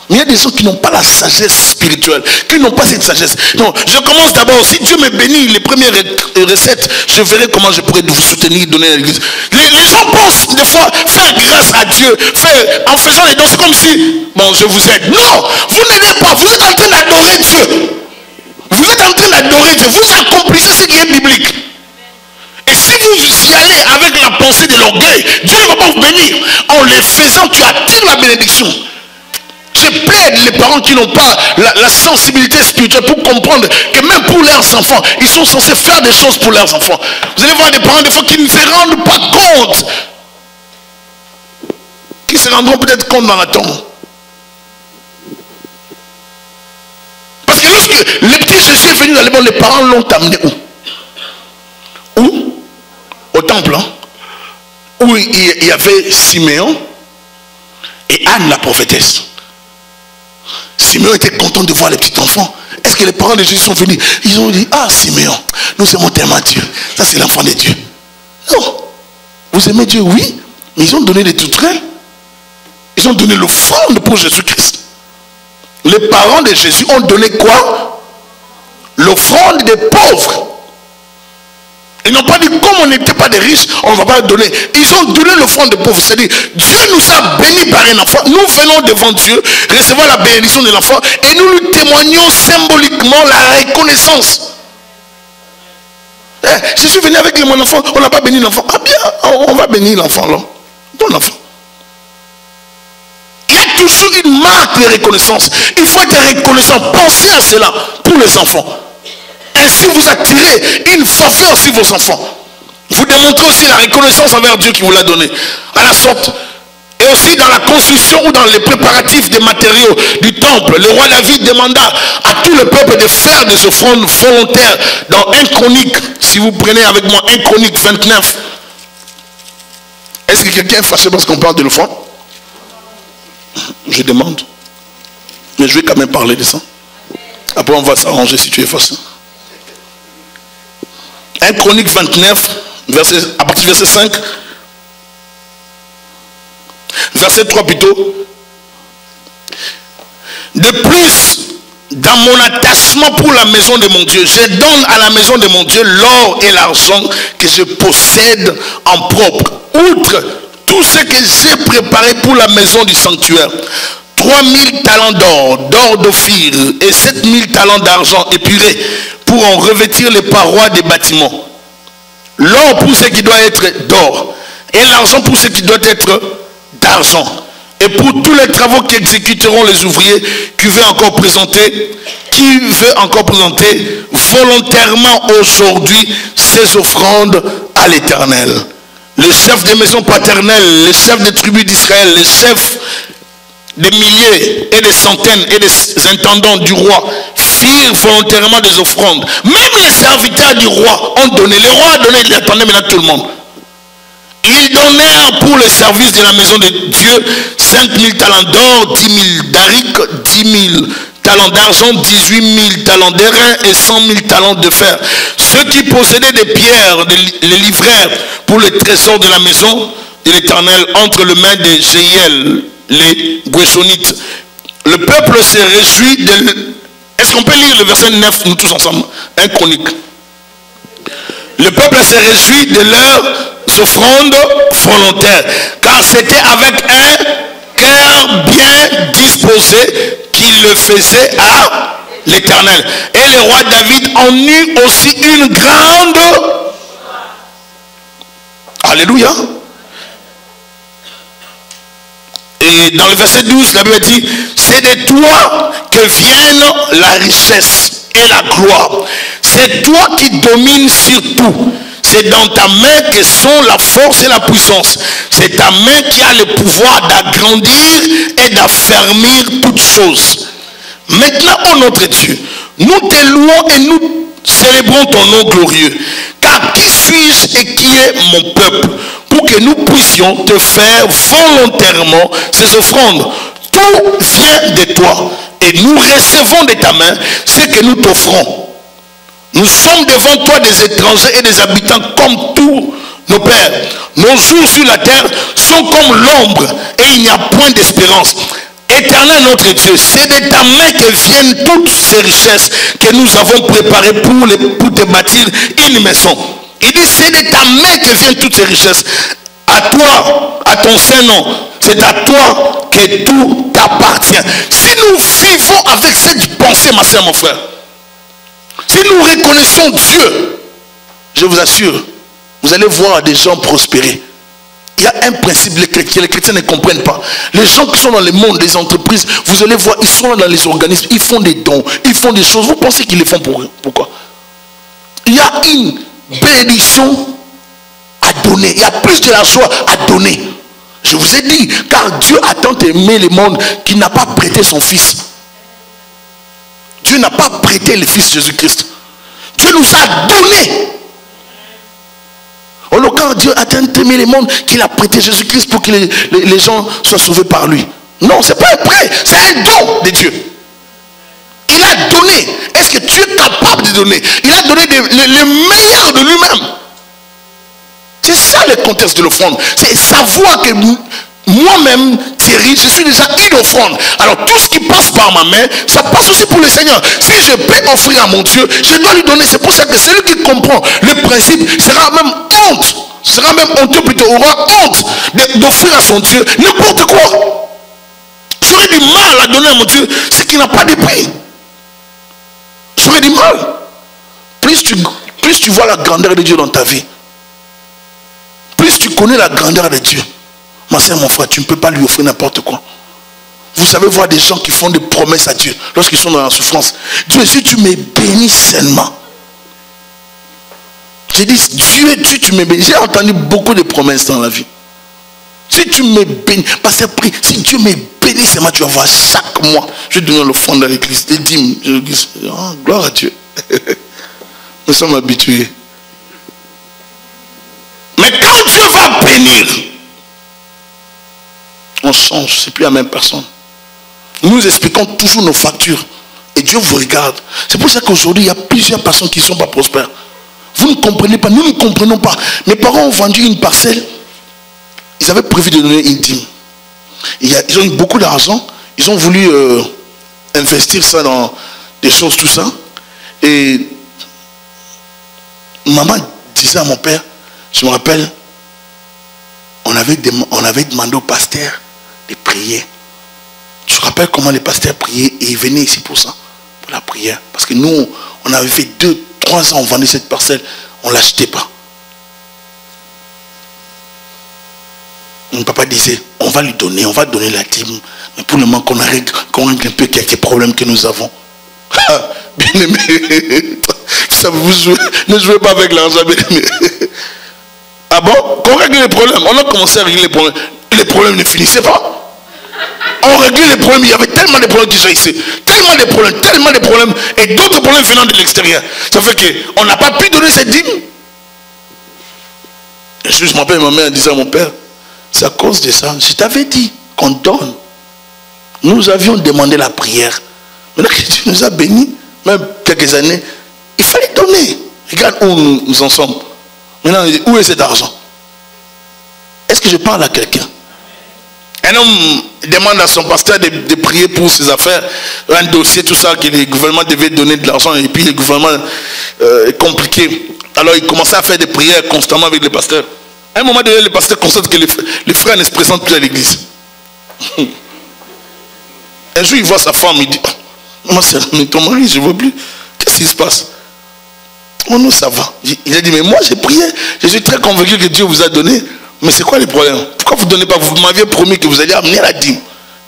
Mais il y a des gens qui n'ont pas la sagesse spirituelle, qui n'ont pas cette sagesse. Non, je commence d'abord, si Dieu me bénit, les premières recettes, je verrai comment je pourrais vous soutenir, donner à l'église. Les gens pensent des fois faire grâce à Dieu, en faisant les dons, c'est comme si, bon, je vous aide. Non, vous n'aidez pas, vous êtes en train d'adorer Dieu. Vous êtes en train d'adorer Dieu, vous accomplissez ce qui est biblique. Et si vous y allez avec la pensée de l'orgueil, Dieu ne va pas vous bénir. En les faisant, tu attires la bénédiction. Je plaide les parents qui n'ont pas la sensibilité spirituelle pour comprendre que même pour leurs enfants, ils sont censés faire des choses pour leurs enfants. Vous allez voir des parents des fois qui ne se rendent pas compte. Qui se rendront peut-être compte dans la tombe. Parce que lorsque le petit Jésus est venu dans le monde, les parents l'ont amené où? Où? Au temple. Hein? Où il y avait Siméon et Anne la prophétesse. Siméon était content de voir les petits enfants. Est-ce que les parents de Jésus sont venus? Ils ont dit, ah Siméon, nous aimons tellement Dieu. Ça c'est l'enfant de Dieu. Non. Vous aimez Dieu? Oui. Mais ils ont donné des toutrelles. Ils ont donné l'offrande pour Jésus-Christ. Les parents de Jésus ont donné quoi? L'offrande des pauvres. Ils n'ont pas dit, comme on n'était pas des riches, on ne va pas donner. Ils ont donné l'offrande des pauvres. C'est-à-dire, Dieu nous a bénis par un enfant. Nous venons devant Dieu, recevons la bénédiction de l'enfant et nous lui témoignons symboliquement la reconnaissance. Je suis venu avec mon enfant, on n'a pas béni l'enfant. Ah bien, on va bénir l'enfant là. Ton enfant. Il y a toujours une marque de reconnaissance. Il faut être reconnaissant. Pensez à cela pour les enfants. Ainsi vous attirez une faveur sur vos enfants. Vous démontrez aussi la reconnaissance envers Dieu qui vous l'a donné. À la sorte. Et aussi dans la construction ou dans les préparatifs des matériaux du temple. Le roi David demanda à tout le peuple de faire des offrandes volontaires. Dans 1 Chronique, si vous prenez avec moi 1 Chronique 29. Est-ce que quelqu'un est fâché parce qu'on parle de l'offrande? Je demande. Mais je vais quand même parler de ça. Après on va s'arranger si tu es fâché. 1 Chronique 29, à partir du verset 5. Verset 3 plutôt. De plus, dans mon attachement pour la maison de mon Dieu, je donne à la maison de mon Dieu l'or et l'argent que je possède en propre. Outre tout ce que j'ai préparé pour la maison du sanctuaire. 3000 talents d'or d'Ophir et 7000 talents d'argent épuré pour en revêtir les parois des bâtiments. l'or pour ce qui doit être d'or, et l'argent pour ce qui doit être d'argent. Et pour tous les travaux qu'exécuteront les ouvriers qui veulent encore présenter volontairement aujourd'hui ses offrandes à l'Éternel. Les chefs des maisons paternelles, les chefs des tribus d'Israël, les chefs des milliers et des centaines et des intendants du roi firent volontairement des offrandes. Même les serviteurs du roi ont donné. Le roi a donné, il attendait maintenant tout le monde. Ils donnèrent pour le service de la maison de Dieu 5000 talents d'or, 10 000 d'aric, 10 000 talents d'argent, 18 000 talents d'airain et 100 000 talents de fer. Ceux qui possédaient des pierres les livrèrent pour le trésor de la maison de l'Éternel entre les mains de Jéhiel, les Guéchonites. Le peuple se réjouit de... Est-ce qu'on peut lire le verset 9, nous tous ensemble? 1 Chronique. Le peuple se réjouit de leurs offrandes volontaires, car c'était avec un cœur bien disposé qu'il le faisait à l'Éternel. Et le roi David en eut aussi une grande... Alléluia. Et dans le verset 12, la Bible dit, c'est de toi que viennent la richesse et la gloire. C'est toi qui domines sur tout. C'est dans ta main que sont la force et la puissance. C'est ta main qui a le pouvoir d'agrandir et d'affermir toutes choses. Maintenant, ô notre Dieu, nous te louons et nous célébrons ton nom glorieux. Car qui suis-je et qui est mon peuple pour que nous puissions te faire volontairement ces offrandes? Tout vient de toi et nous recevons de ta main ce que nous t'offrons. Nous sommes devant toi des étrangers et des habitants comme tous nos pères. Nos jours sur la terre sont comme l'ombre et il n'y a point d'espérance. Éternel notre Dieu, c'est de ta main que viennent toutes ces richesses que nous avons préparées pour te bâtir une maison. Il dit, c'est de ta main que viennent toutes ces richesses. À toi, à ton saint nom, c'est à toi que tout t'appartient. Si nous vivons avec cette pensée, ma soeur, mon frère, si nous reconnaissons Dieu, je vous assure, vous allez voir des gens prospérer. Il y a un principe, les chrétiens ne comprennent pas. Les gens qui sont dans le monde des entreprises, vous allez voir, ils sont dans les organismes, ils font des dons, ils font des choses. Vous pensez qu'ils les font pourquoi? Il y a une bénédiction à donner. Il y a plus de la joie à donner. Je vous ai dit, car Dieu a tant aimé le monde qu'il n'a pas prêté son fils. Dieu n'a pas prêté le fils Jésus-Christ. Dieu nous a donné. Quand Dieu a tant aimé le monde qu'il a prêté Jésus-Christ pour que les gens soient sauvés par lui. Non, ce n'est pas un prêt, c'est un don de Dieu. Il a donné. Est-ce que tu es capable de donner? Il a donné le meilleur de lui-même. C'est ça le contexte de l'offrande. C'est savoir que moi-même, Thierry, je suis déjà une offrande. Alors tout ce qui passe par ma main, ça passe aussi pour le Seigneur. Si je peux offrir à mon Dieu, je dois lui donner. C'est pour ça que celui qui comprend le principe sera même honte. Sera même honteux plutôt, aura honte d'offrir à son Dieu n'importe quoi. J'aurais du mal à donner à mon Dieu ce qui n'a pas de prix. J'aurais du mal. Plus tu vois la grandeur de Dieu dans ta vie, plus tu connais la grandeur de Dieu, ma soeur, mon frère, tu ne peux pas lui offrir n'importe quoi. Vous savez voir des gens qui font des promesses à Dieu lorsqu'ils sont dans la souffrance. Dieu, si tu me bénis seulement. J'ai dit, Dieu, tu me bénis. J'ai entendu beaucoup de promesses dans la vie. Si tu me bénis, parce que si Dieu me bénit seulement, tu vas voir chaque mois, je vais donner l'offrande à l'église, des dîmes. Oh, gloire à Dieu. Nous sommes habitués. Mais quand Dieu va bénir, on change, c'est plus la même personne. Nous expliquons toujours nos factures et Dieu vous regarde. C'est pour ça qu'aujourd'hui il y a plusieurs personnes qui ne sont pas prospères. Vous ne comprenez pas, nous ne comprenons pas. Mes parents ont vendu une parcelle, ils avaient prévu de donner une dîme. Ils ont eu beaucoup d'argent, ils ont voulu investir ça dans des choses, tout ça. Et maman disait à mon père, je me rappelle, on avait demandé au pasteur de prier. Tu te rappelles comment les pasteurs priaient et ils venaient ici pour ça, pour la prière. Parce que nous, on avait fait 2-3 ans, on vendait cette parcelle, on ne l'achetait pas. mon papa disait, on va lui donner, on va donner la dîme. Mais pour le moment qu'on règle un peu quelques problèmes que nous avons. Bien aimé, ça ne jouez pas avec l'argent, bien aimé. Ah bon? Qu'on règle les problèmes. On a commencé à régler les problèmes. Les problèmes ne finissaient pas. On réglait les problèmes. Il y avait tellement de problèmes qui jaillissaient. Tellement de problèmes. Et d'autres problèmes venant de l'extérieur. Ça fait qu'on n'a pas pu donner cette dîme. Et je me rappelle ma mère disait à mon père, c'est à cause de ça. Je t'avais dit qu'on donne. Nous avions demandé la prière. Maintenant que Dieu nous a bénis, même quelques années, il fallait donner. Regarde où nous en sommes. Maintenant, où est cet argent? Est-ce que je parle à quelqu'un? Un homme demande à son pasteur de prier pour ses affaires, un dossier, tout ça, que le gouvernement devait donner de l'argent, et puis le gouvernement est compliqué. Alors il commençait à faire des prières constamment avec le pasteur. À un moment donné, le pasteur constate que les frères ne se présentent plus à l'église. Un jour, il voit sa femme, il dit, oh, mais ton mari, je ne vois plus. Qu'est-ce qui se passe? Oh non, ça va. Il a dit, mais moi j'ai prié, je suis très convaincu que Dieu vous a donné. Mais c'est quoi les problèmes? Pourquoi vous ne donnez pas? Vous m'aviez promis que vous alliez amener la dîme.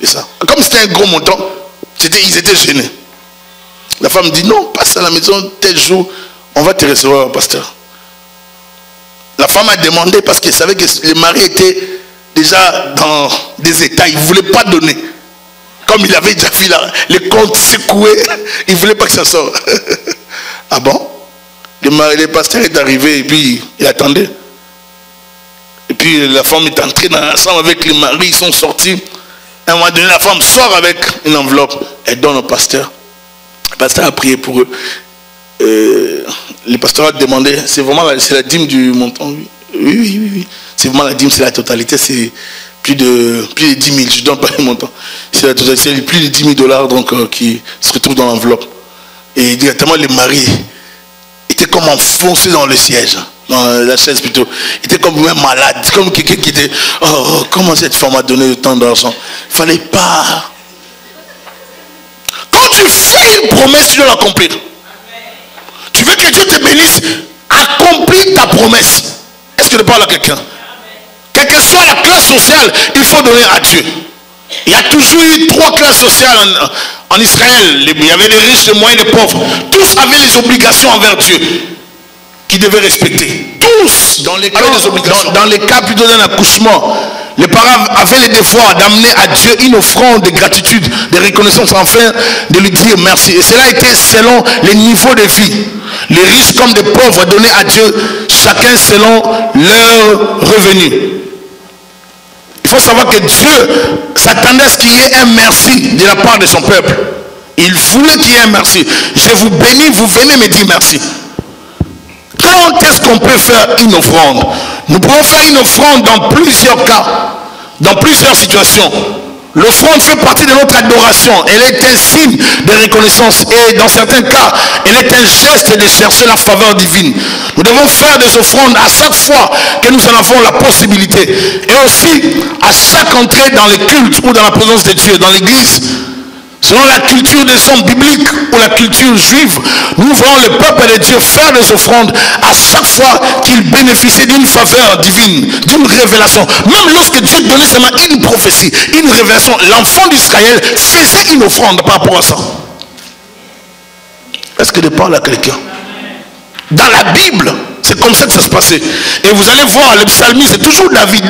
Et ça. Comme c'était un gros montant, ils étaient gênés. La femme dit, non, passe à la maison tel jour, on va te recevoir, pasteur. La femme a demandé parce qu'elle savait que le mari était déjà dans des états, il ne voulait pas donner. Comme il avait déjà vu les comptes secoués, il ne voulait pas que ça sorte. Ah bon? Le pasteur est arrivé et puis il attendait. Et puis la femme est entrée dans la chambre avec le mari, ils sont sortis. À un moment donné, la femme sort avec une enveloppe, elle donne au pasteur. Le pasteur a prié pour eux. Le pasteur a demandé, c'est vraiment la dîme du montant? Oui. C'est vraiment la dîme, c'est la totalité, c'est plus de 10 000, je ne donne pas le montant. C'est la totalité, c'est plus de 10 000 $, donc, qui se retrouvent dans l'enveloppe. Et directement, le mari était comme enfoncé dans le siège, dans la chaise plutôt. Il était comme même malade, comme quelqu'un qui était, oh, comment cette femme a donné autant d'argent? Il ne fallait pas. Quand tu fais une promesse, tu dois l'accomplir. Tu veux que Dieu te bénisse, accomplis ta promesse. Est-ce que je parle à quelqu'un? Quelle que soit la classe sociale, il faut donner à Dieu. Il y a toujours eu 3 classes sociales en Israël. Il y avait les riches, les moyens, les pauvres. Tous avaient les obligations envers Dieu qu'ils devaient respecter. Tous. Dans les cas plutôt d'un accouchement, les parents avaient le devoir d'amener à Dieu une offrande de gratitude, de reconnaissance, afin de lui dire merci. Et cela était selon les niveaux de vie. Les riches comme les pauvres donnaient à Dieu, chacun selon leur revenu. Il faut savoir que Dieu s'attendait à ce qu'il y ait un merci de la part de son peuple. Il voulait qu'il y ait un merci. Je vous bénis, vous venez me dire merci. Quand est-ce qu'on peut faire une offrande? Nous pouvons faire une offrande dans plusieurs cas, dans plusieurs situations. L'offrande fait partie de notre adoration. Elle est un signe de reconnaissance. Et dans certains cas, elle est un geste de chercher la faveur divine. Nous devons faire des offrandes à chaque fois que nous en avons la possibilité. Et aussi à chaque entrée dans les cultes ou dans la présence de Dieu, dans l'église. Selon la culture des hommes bibliques ou la culture juive, nous voyons le peuple de Dieu faire des offrandes à chaque fois qu'il bénéficiait d'une faveur divine, d'une révélation. Même lorsque Dieu donnait seulement une prophétie, une révélation, l'enfant d'Israël faisait une offrande par rapport à ça. Est-ce que je parle à quelqu'un? Dans la Bible, c'est comme ça que ça se passait. Et vous allez voir, le psalmiste, c'est toujours David.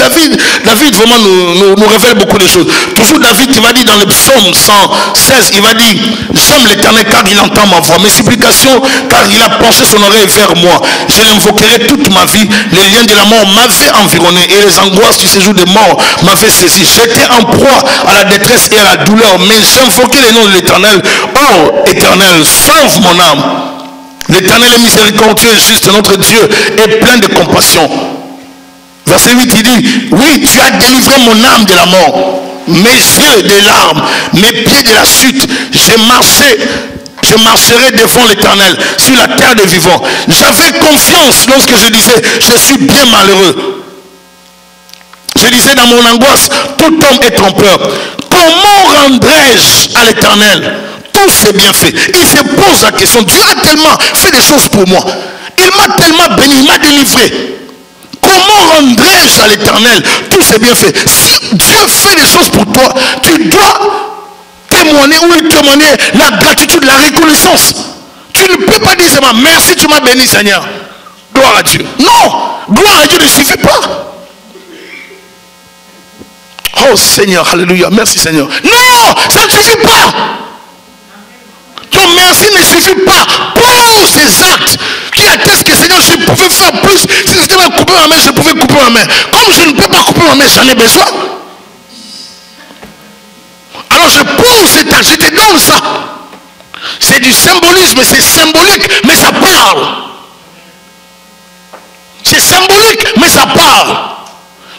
David vraiment nous révèle beaucoup de choses. Toujours David qui va dire dans le psaume 116, il va dire, j'aime l'Éternel car il entend ma voix, mes supplications car il a penché son oreille vers moi. Je l'invoquerai toute ma vie. Les liens de la mort m'avaient environné et les angoisses du séjour des morts m'avaient saisi. J'étais en proie à la détresse et à la douleur, mais j'invoquais le nom de l'Éternel. Oh Éternel, sauve mon âme. L'Éternel est miséricordieux et juste, notre Dieu est plein de compassion. Verset 8, il dit, oui, tu as délivré mon âme de la mort, mes yeux des larmes, mes pieds de la chute. Je marcherai devant l'Éternel sur la terre des vivants. J'avais confiance lorsque je disais, je suis bien malheureux. Je disais dans mon angoisse, tout homme est trompeur. Comment rendrai-je à l'Éternel tous ses bienfaits? Il se pose la question, Dieu a tellement fait des choses pour moi. Il m'a tellement béni, il m'a délivré. Comment rendrai-je à l'Éternel tous ses bienfaits? Si Dieu fait des choses pour toi, tu dois témoigner ou lui témoigner la gratitude, la reconnaissance. Tu ne peux pas dire seulement merci, tu m'as béni, Seigneur. Gloire à Dieu. Non, gloire à Dieu ne suffit pas. Oh Seigneur, alléluia, merci Seigneur. Non, ça ne suffit pas. Ton merci ne suffit pas pour ces actes qui attestent que Seigneur, je pouvais faire plus. Si je devais couper ma main, je pouvais couper ma main. Comme je ne peux pas couper ma main, j'en ai besoin. Alors je pose cet acte, je te donne ça. C'est du symbolisme, c'est symbolique, mais ça parle. C'est symbolique, mais ça parle.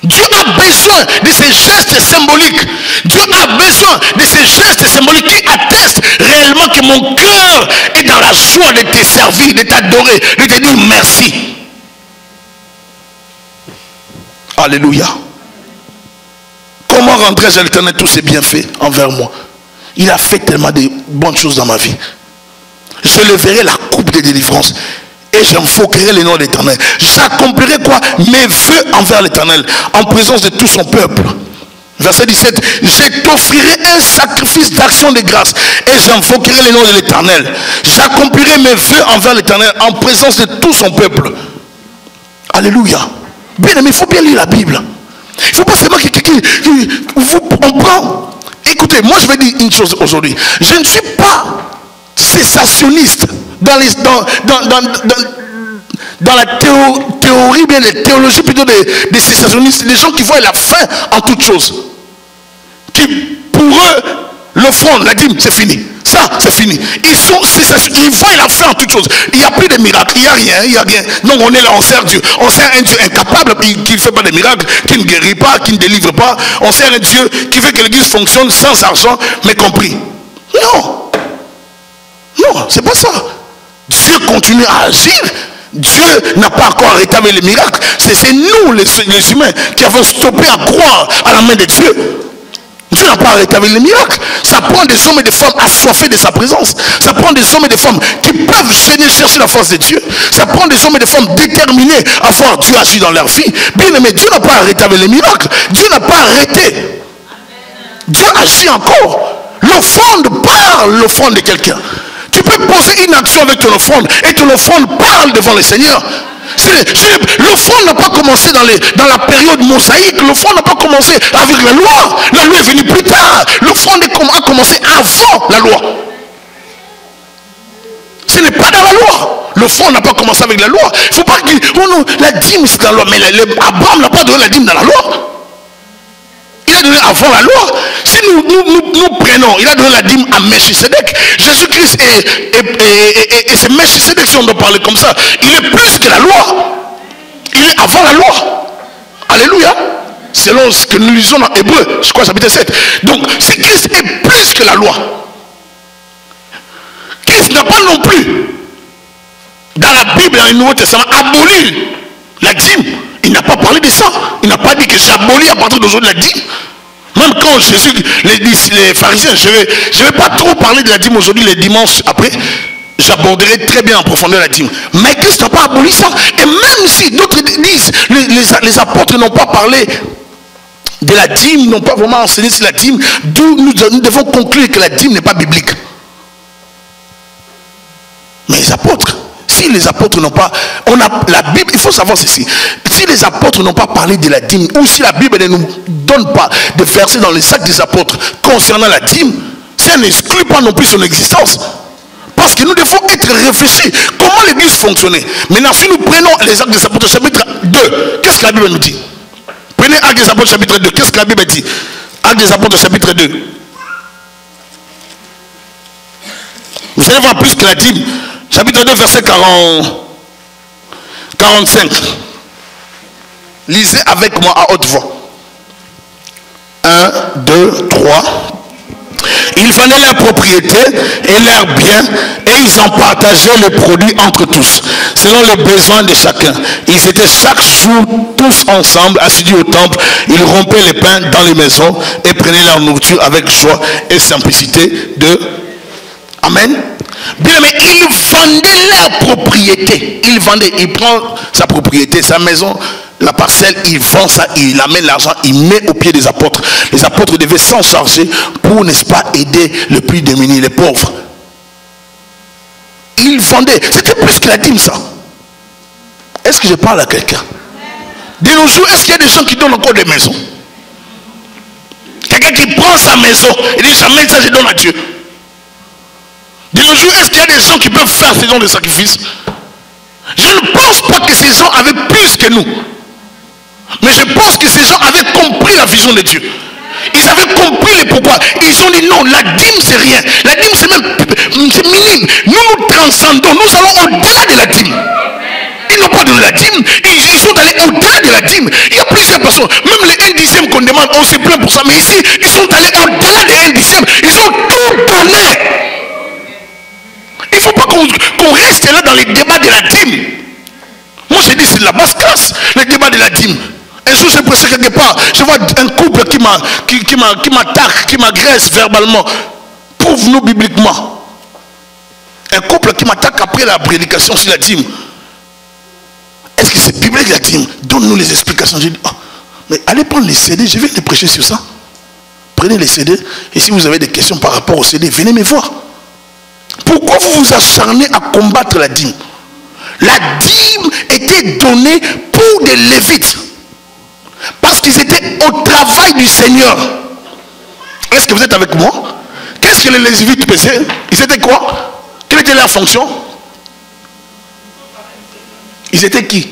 Dieu a besoin de ces gestes symboliques. Dieu a besoin de ces gestes symboliques qui attestent réellement que mon cœur est dans la joie de te servir, de t'adorer, de te dire merci. Alléluia. Comment rendrai-je à l'Éternel tous ses bienfaits envers moi? Il a fait tellement de bonnes choses dans ma vie. Je leverai la coupe de délivrance et j'invoquerai le nom de l'Éternel. J'accomplirai quoi? Mes vœux envers l'Éternel en présence de tout son peuple. Verset 17. Je t'offrirai un sacrifice d'action de grâce et j'invoquerai le nom de l'Éternel. J'accomplirai mes vœux envers l'Éternel en présence de tout son peuple. Alléluia. Bien aimé, il faut bien lire la Bible. Il ne faut pas seulement on prend. Écoutez, moi je vais dire une chose aujourd'hui. Je ne suis pas cessationniste dans la théorie, bien les théologies plutôt des cessationnistes, des gens qui voient la fin en toute chose. Qui pour eux, l'offrande, la dîme, c'est fini. Ça, c'est fini. Ils sont cessationnistes, ils voient la fin en toute chose. Il n'y a plus de miracles, il n'y a rien, il n'y a rien. Donc on est là, on sert Dieu. On sert un Dieu incapable qui ne fait pas de miracles, qui ne guérit pas, qui ne délivre pas. On sert un Dieu qui fait que l'église fonctionne sans argent, mais compris. Non. Non, c'est pas ça. Dieu continue à agir. Dieu n'a pas encore rétabli les miracles. C'est nous, les humains, qui avons stoppé à croire à la main de Dieu. Dieu n'a pas rétabli les miracles. Ça prend des hommes et des femmes assoiffés de sa présence. Ça prend des hommes et des femmes qui peuvent chercher la force de Dieu. Ça prend des hommes et des femmes déterminés à voir Dieu agir dans leur vie. Bien aimé, Dieu n'a pas rétabli les miracles. Dieu n'a pas arrêté. Dieu agit encore. L'offrande parle, l'offrande de quelqu'un. Tu peux poser une action avec ton offrande et ton offrande parle devant le Seigneur. L'offrande n'a pas commencé dans la période mosaïque. L'offrande n'a pas commencé avec la loi. La loi est venue plus tard. L'offrande a commencé avant la loi. Ce n'est pas dans la loi. L'offrande n'a pas commencé avec la loi. Il ne faut pas dire, oh non, la dîme c'est dans la loi. Mais Abraham n'a pas donné la dîme dans la loi. Il a donné avant la loi. Si nous prenons, il a donné la dîme à Melchisedec. Jésus-Christ et c'est Melchisedec, si on doit parler comme ça. Il est plus que la loi. Il est avant la loi. Alléluia. Selon ce que nous lisons dans Hébreu, je crois chapitre 7. Donc, si Christ est plus que la loi, Christ n'a pas non plus, dans la Bible, dans le Nouveau Testament, aboli la dîme. Il n'a pas parlé de ça. Il n'a pas dit que j'abolis à partir d'aujourd'hui la dîme. Même quand Jésus, les pharisiens, je ne vais pas trop parler de la dîme aujourd'hui, les dimanches après, j'aborderai très bien en profondeur la dîme. Mais Christ n'a pas aboli ça. Et même si d'autres disent, les apôtres n'ont pas parlé de la dîme, n'ont pas vraiment enseigné sur la dîme, d'où nous devons conclure que la dîme n'est pas biblique. Mais les apôtres, si les apôtres n'ont pas, la Bible, il faut savoir ceci, si les apôtres n'ont pas parlé de la dîme, ou si la Bible ne nous donne pas de versets dans les actes des apôtres concernant la dîme, ça n'exclut pas non plus son existence. Parce que nous devons être réfléchis. Comment l'église fonctionnait? Maintenant, si nous prenons les actes des apôtres chapitre 2, qu'est-ce que la Bible nous dit? Prenez actes des apôtres chapitre 2, qu'est-ce que la Bible dit? Actes des apôtres chapitre 2. Vous allez voir plus que la dîme. Chapitre 2, verset 45. Lisez avec moi à haute voix. 1, 2, 3. Ils vendaient leurs propriétés et leurs biens et ils en partageaient les produits entre tous, selon les besoins de chacun. Ils étaient chaque jour tous ensemble, assidus au temple. Ils rompaient les pains dans les maisons et prenaient leur nourriture avec joie et simplicité de... Amen. Bien, mais il vendait leur propriété. Il prend sa propriété, sa maison, la parcelle, il vend ça, il amène l'argent, il met au pied des apôtres. Les apôtres devaient s'en charger pour, n'est-ce pas, aider les plus démunis, les pauvres. Il vendait, c'était plus que la dîme, ça. Est-ce que je parle à quelqu'un? De nos jours, est-ce qu'il y a des gens qui donnent encore des maisons? Quelqu'un qui prend sa maison et dit j'amène ça, je donne à Dieu. De nos jours, est-ce qu'il y a des gens qui peuvent faire ce genre de sacrifice? Je ne pense pas que ces gens avaient plus que nous. Mais je pense que ces gens avaient compris la vision de Dieu. Ils avaient compris les pourquoi. Ils ont dit non, la dîme c'est rien. La dîme c'est même minime. Nous transcendons, nous allons au-delà de la dîme. Ils n'ont pas donné la dîme, ils sont allés au-delà de la dîme. Il y a plusieurs personnes, même les 1/10 qu'on demande, on se plaint pour ça. Mais ici, ils sont allés au-delà des 1/10. Ils ont tout donné. Il ne faut pas qu'on reste là dans les débats de la dîme. Moi je dis c'est de la basse classe, les débats de la dîme. Un jour j'ai prêché quelque part, je vois un couple qui m'attaque, qui m'agresse verbalement. Prouve-nous bibliquement. Un couple qui m'attaque après la prédication sur la dîme. Est-ce que c'est biblique la dîme? Donne-nous les explications. J'ai dit, oh, mais allez prendre les CD, je viens de prêcher sur ça. Prenez les CD, et si vous avez des questions par rapport au CD, venez me voir. Pourquoi vous vous acharnez à combattre la dîme? La dîme était donnée pour des Lévites. Parce qu'ils étaient au travail du Seigneur. Est-ce que vous êtes avec moi? Qu'est-ce que les Lévites faisaient? Ils étaient quoi? Quelle était leur fonction? Ils étaient qui?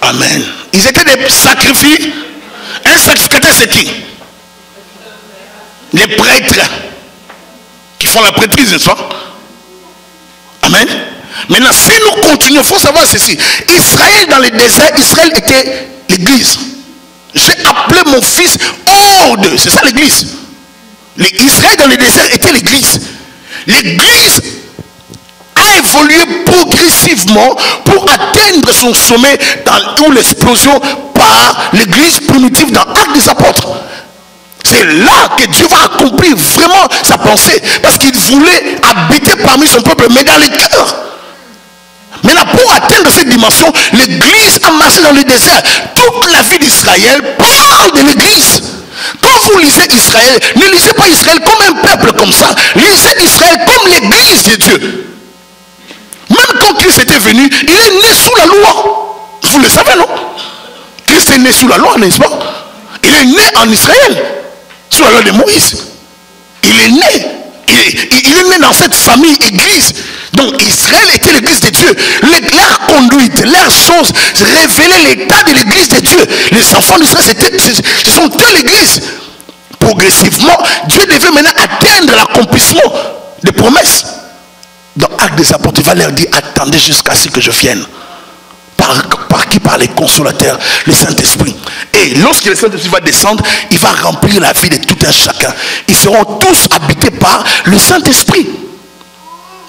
Amen. Ils étaient des sacrifiés. Un sacrificateur c'est qui? Les prêtres qui font la prêtrise, n'est-ce pas? Amen. Maintenant, si nous continuons, il faut savoir ceci. Israël dans le désert, Israël était l'église. J'ai appelé mon fils hors de... C'est ça l'église. Israël dans le désert était l'église. L'église a évolué progressivement pour atteindre son sommet ou l'explosion par l'église primitive dans Actes des Apôtres. C'est là que Dieu va accomplir vraiment sa pensée, parce qu'il voulait habiter parmi son peuple, mais dans les cœurs. Maintenant, pour atteindre cette dimension, l'église a marché dans le désert. Toute la vie d'Israël parle de l'église. Quand vous lisez Israël, ne lisez pas Israël comme un peuple comme ça. Lisez Israël comme l'église de Dieu. Même quand Christ était venu, il est né sous la loi. Vous le savez, non? Christ est né sous la loi, n'est-ce pas? Il est né en Israël, sous la loi de Moïse. Il est né. Il est né dans cette famille église. Donc Israël était l'église de Dieu. Leur conduite, leurs choses révélaient l'état de l'église de Dieu. Les enfants d'Israël, ce sont eux l'église. Progressivement, Dieu devait maintenant atteindre l'accomplissement des promesses. Dans Actes des Apôtres, il va leur dire, attendez jusqu'à ce que je vienne. Par qui? Par les consolateurs, le Saint-Esprit. Et lorsque le Saint-Esprit va descendre, il va remplir la vie de tout un chacun. Ils seront tous habités par le Saint-Esprit.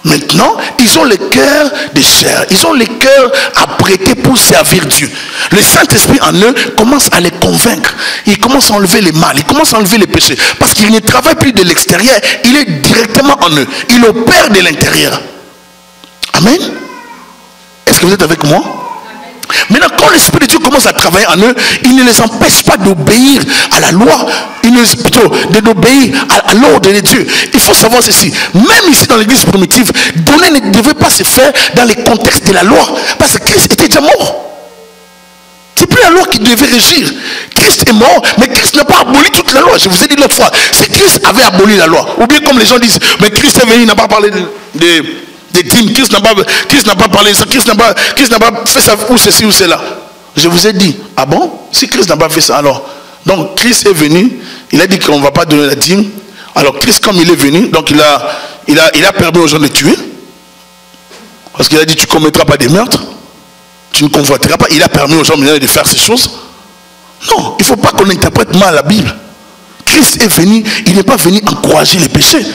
Maintenant, ils ont le cœur de chair. Ils ont le cœur apprêté pour servir Dieu. Le Saint-Esprit en eux commence à les convaincre. Il commence à enlever les mal. Il commence à enlever les péchés. Parce qu'il ne travaille plus de l'extérieur. Il est directement en eux. Il opère de l'intérieur. Amen. Est-ce que vous êtes avec moi? Maintenant, quand l'Esprit de Dieu commence à travailler en eux, il ne les empêche pas d'obéir à la loi, plutôt d'obéir à l'ordre de Dieu. Il faut savoir ceci, même ici dans l'église primitive, donner ne devait pas se faire dans les contextes de la loi, parce que Christ était déjà mort. C'est plus la loi qui devait régir. Christ est mort, mais Christ n'a pas aboli toute la loi. Je vous ai dit l'autre fois, si Christ avait aboli la loi, ou bien comme les gens disent, mais Christ est venu, il n'a pas parlé des dîmes, Christ n'a pas parlé de ça, Christ n'a pas fait ça, ou ceci ou cela. Je vous ai dit, ah bon? Si Christ n'a pas fait ça, alors, donc Christ est venu, il a dit qu'on ne va pas donner la dîme. Alors Christ, comme il est venu, donc il a permis aux gens de tuer, parce qu'il a dit tu ne commettras pas des meurtres, tu ne convoiteras pas. Il a permis aux gens de faire ces choses. Non, il ne faut pas qu'on interprète mal la Bible. Christ est venu, il n'est pas venu encourager les péchés.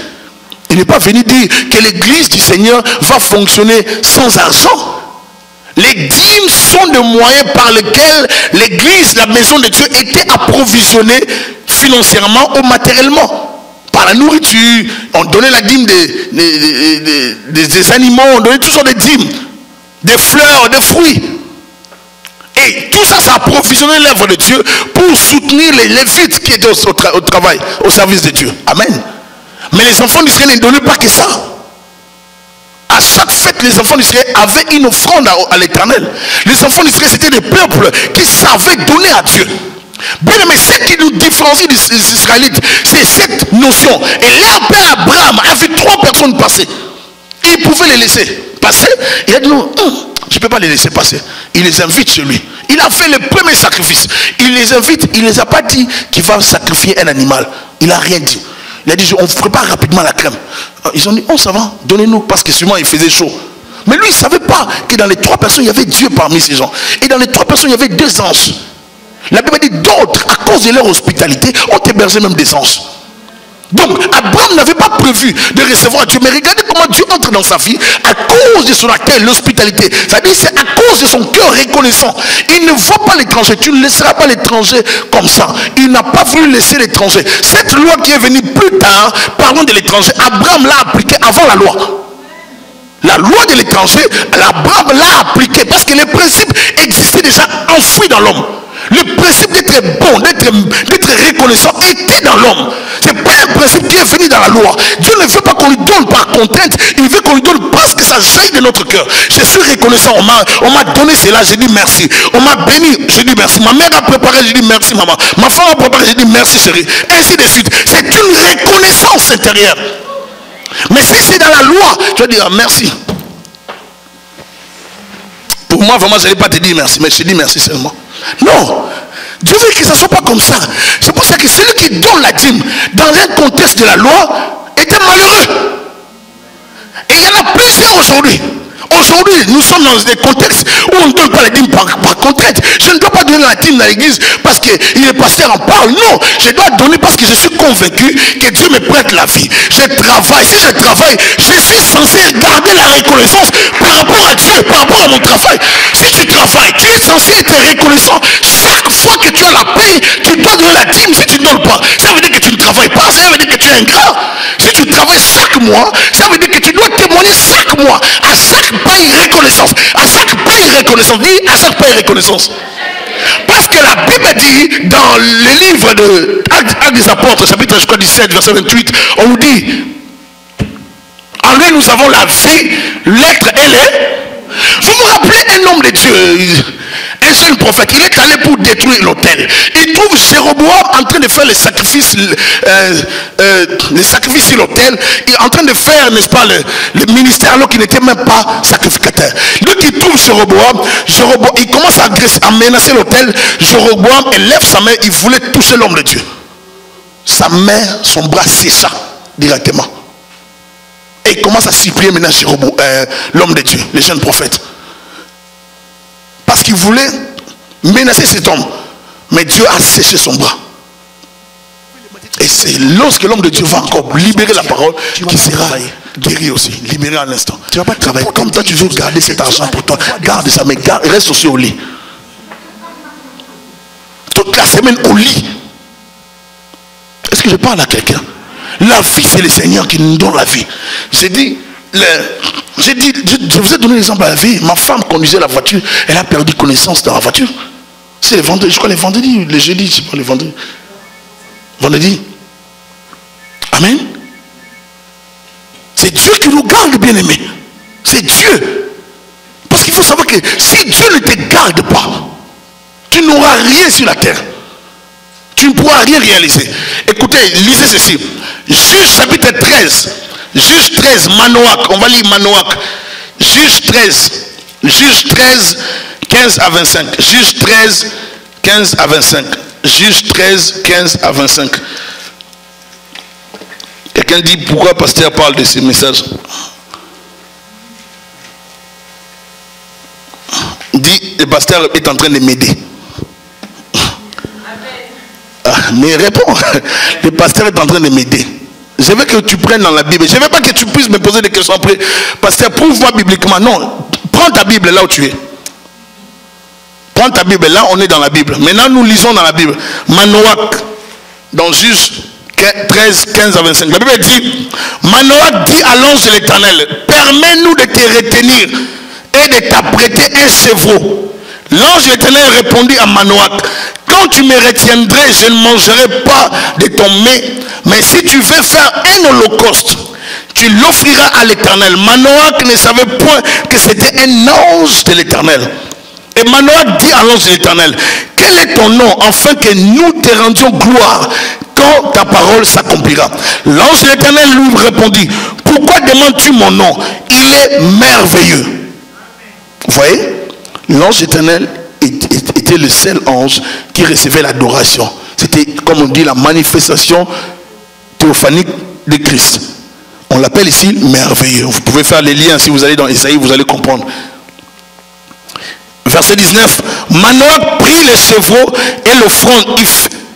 Il n'est pas venu dire que l'église du Seigneur va fonctionner sans argent. Les dîmes sont des moyens par lesquels l'église, la maison de Dieu, était approvisionnée financièrement ou matériellement. Par la nourriture, on donnait la dîme des animaux, on donnait toutes sortes de dîmes, des fleurs, des fruits. Et tout ça a provisionné l'œuvre de Dieu pour soutenir les Lévites qui étaient au travail, au service de Dieu. Amen. Mais les enfants d'Israël ne donnaient pas que ça. À chaque fête, les enfants d'Israël avaient une offrande à l'Éternel. Les enfants d'Israël, c'était des peuples qui savaient donner à Dieu. Bien aimé, ce qui nous différencie des Israélites, c'est cette notion. Et leur père Abraham a vu 3 personnes passer. Il pouvait les laisser passer. Il a dit non, je ne peux pas les laisser passer. Il les invite chez lui. Il a fait le premier sacrifice. Il les invite, il ne les a pas dit qu'il va sacrifier un animal. Il n'a rien dit. Il a dit, on prépare rapidement la crème. Ils ont dit, oh ça va, donnez-nous, parce que sûrement il faisait chaud. Mais lui, il ne savait pas que dans les 3 personnes, il y avait Dieu parmi ces gens. Et dans les 3 personnes, il y avait 2 anges. La Bible dit, d'autres, à cause de leur hospitalité, ont hébergé même des anges. Donc, Abraham n'avait pas prévu de recevoir Dieu. Mais regardez comment Dieu entre dans sa vie à cause de son accueil, l'hospitalité. C'est-à-dire, c'est à cause de son cœur reconnaissant. Il ne voit pas l'étranger. Tu ne laisseras pas l'étranger comme ça. Il n'a pas voulu laisser l'étranger. Cette loi qui est venue plus tard, parlant de l'étranger, Abraham l'a appliquée avant la loi. La loi de l'étranger, Abraham l'a appliquée parce que les principes existaient déjà enfouis dans l'homme. Le principe d'être bon, d'être reconnaissant était dans l'homme. Ce n'est pas un principe qui est venu dans la loi. Dieu ne veut pas qu'on lui donne par contrainte. Il veut qu'on lui donne parce que ça jaillit de notre cœur. Je suis reconnaissant. On m'a donné cela, j'ai dit merci. On m'a béni, j'ai dit merci. Ma mère a préparé, j'ai dit merci maman. Ma femme a préparé, j'ai dit merci chérie. Ainsi de suite. C'est une reconnaissance intérieure. Mais si c'est dans la loi, tu vas dire merci. Pour moi, vraiment, je n'allais pas te dire merci, mais je te dis merci seulement. Non, Dieu veut que ça ne soit pas comme ça. C'est pour ça que celui qui donne la dîme dans un contexte de la loi était malheureux. Et il y en a plusieurs aujourd'hui. Aujourd'hui, nous sommes dans des contextes où on ne donne pas la dîme par contrainte. Je ne dois pas donner la dîme dans l'église parce que le pasteur en parle. Non, je dois donner parce que je suis convaincu que Dieu me prête la vie. Je travaille. Si je travaille, je suis censé garder la reconnaissance par rapport à Dieu, par rapport à mon travail. Si tu travailles, tu es censé être reconnaissant. Chaque fois que tu as la paix, tu dois donner la dîme. Si tu ne donnes pas, ça veut dire que tu ne travailles pas. Ça veut dire que tu es ingrat. Si tu travailles chaque mois, ça veut dire que tu dois témoigner chaque mois. À chaque paye reconnaissance. À chaque paye reconnaissance. Dis à chaque paye reconnaissance. Parce que la Bible dit dans le livre de Actes des Apôtres, chapitre 17, verset 28, on nous dit, en lui nous avons la vie, l'être et les... Vous vous rappelez un homme de Dieu, un jeune prophète, il est allé pour détruire l'autel. Il trouve Jéroboam en train de faire les sacrifices sur l'autel. Il est en train de faire, n'est-ce pas, le ministère alors qu'il n'était même pas sacrificateur. Lui qui trouve Jéroboam, il commence à menacer l'autel. Jéroboam élève sa main, il voulait toucher l'homme de Dieu. Sa main, son bras sécha directement. Et il commence à supplier maintenant l'homme de Dieu, le jeune prophète. Parce qu'il voulait menacer cet homme. Mais Dieu a séché son bras. Et c'est lorsque l'homme de Dieu va encore libérer la parole qu'il sera guéri aussi. Libéré à l'instant. Tu ne vas pas travailler. Comme toi tu veux garder cet argent pour toi. Garde ça, mais reste aussi au lit. Toute la semaine au lit. Est-ce que je parle à quelqu'un? La vie, c'est le Seigneur qui nous donne la vie. Je vous ai donné l'exemple à la vie. Ma femme conduisait la voiture, elle a perdu connaissance dans la voiture. C'est le vendredi, je crois les vendredis, les jeudis, je sais pas, les vendredis. Vendredi. Amen. C'est Dieu qui nous garde, bien aimé. C'est Dieu. Parce qu'il faut savoir que si Dieu ne te garde pas, tu n'auras rien sur la terre. Tu ne pourras rien réaliser. Écoutez, lisez ceci. Juge chapitre 13. Juge 13, Manoach. On va lire Manoach. Juge 13. Juge 13, 15 à 25. Juge 13, 15 à 25. Juge 13, 15 à 25. Quelqu'un dit pourquoi pasteur parle de ces messages. Dit le pasteur est en train de m'aider. Mais réponds, le pasteur est en train de m'aider. Je veux que tu prennes dans la Bible. Je ne veux pas que tu puisses me poser des questions après. Pasteur, prouve-moi bibliquement. Non, prends ta Bible là où tu es. Prends ta Bible, là on est dans la Bible. Maintenant nous lisons dans la Bible. Manoach, dans Juge 13, 15 à 25. La Bible dit, Manoach dit à l'ange de l'Éternel, permets-nous de te retenir et de t'apprêter un chevreau. L'ange de l'Éternel répondit à Manoach: quand tu me retiendrais, je ne mangerai pas de ton mets, mais si tu veux faire un holocauste, tu l'offriras à l'Éternel. Manoach ne savait point que c'était un ange de l'Éternel. Et Manoach dit à l'ange de l'Éternel: quel est ton nom, afin que nous te rendions gloire quand ta parole s'accomplira? L'ange de l'Éternel lui répondit: pourquoi demandes-tu mon nom? Il est merveilleux. Vous voyez, l'ange de l'Éternel était le seul ange qui recevait l'adoration. C'était, comme on dit, la manifestation théophanique de Christ. On l'appelle ici merveilleux. Vous pouvez faire les liens si vous allez dans Isaïe, vous allez comprendre. Verset 19. Manoach prit les chevaux et l'offrande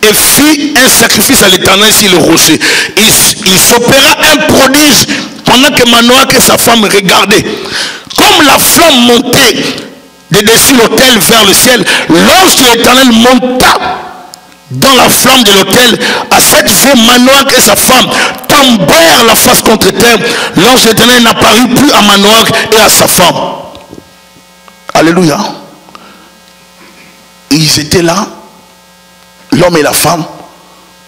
et fit un sacrifice à l'Éternel sur le rocher. Il s'opéra un prodige pendant que Manoach et sa femme regardaient. Comme la flamme montait de dessus l'autel vers le ciel, l'ange de l'Éternel monta dans la flamme de l'autel. À cette fois, Manoach et sa femme tombèrent la face contre terre. L'ange de l'Éternel n'apparut plus à Manoach et à sa femme. Alléluia. Ils étaient là, l'homme et la femme.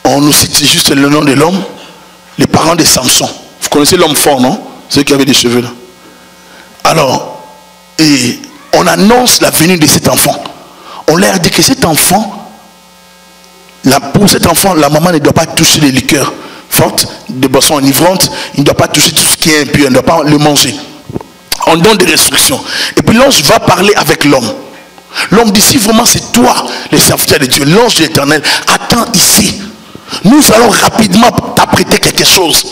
On nous cite juste le nom de l'homme, les parents de Samson. Vous connaissez l'homme fort, non? Ceux qui avaient des cheveux là. Alors, et on annonce la venue de cet enfant. On leur dit que cet enfant, pour cet enfant, la maman ne doit pas toucher les liqueurs fortes, des boissons enivrantes. Il ne doit pas toucher tout ce qui est impur, il ne doit pas le manger. On donne des restrictions. Et puis l'ange va parler avec l'homme. L'homme dit: si vraiment c'est toi, le serviteur de Dieu, l'ange de l'Éternel, attends ici. Nous allons rapidement t'apprêter quelque chose.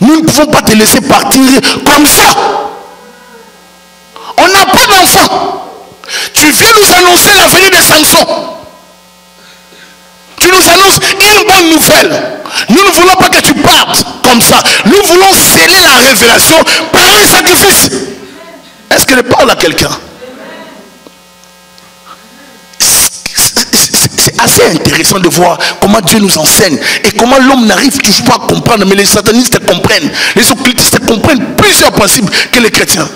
Nous ne pouvons pas te laisser partir comme ça. On n'a pas d'enfant. Tu viens nous annoncer la venue de Samson. Tu nous annonces une bonne nouvelle. Nous ne voulons pas que tu partes comme ça. Nous voulons sceller la révélation par un sacrifice. Est-ce que je parle à quelqu'un? C'est assez intéressant de voir comment Dieu nous enseigne et comment l'homme n'arrive toujours pas à comprendre. Mais les satanistes comprennent, les occultistes comprennent plusieurs principes que les chrétiens.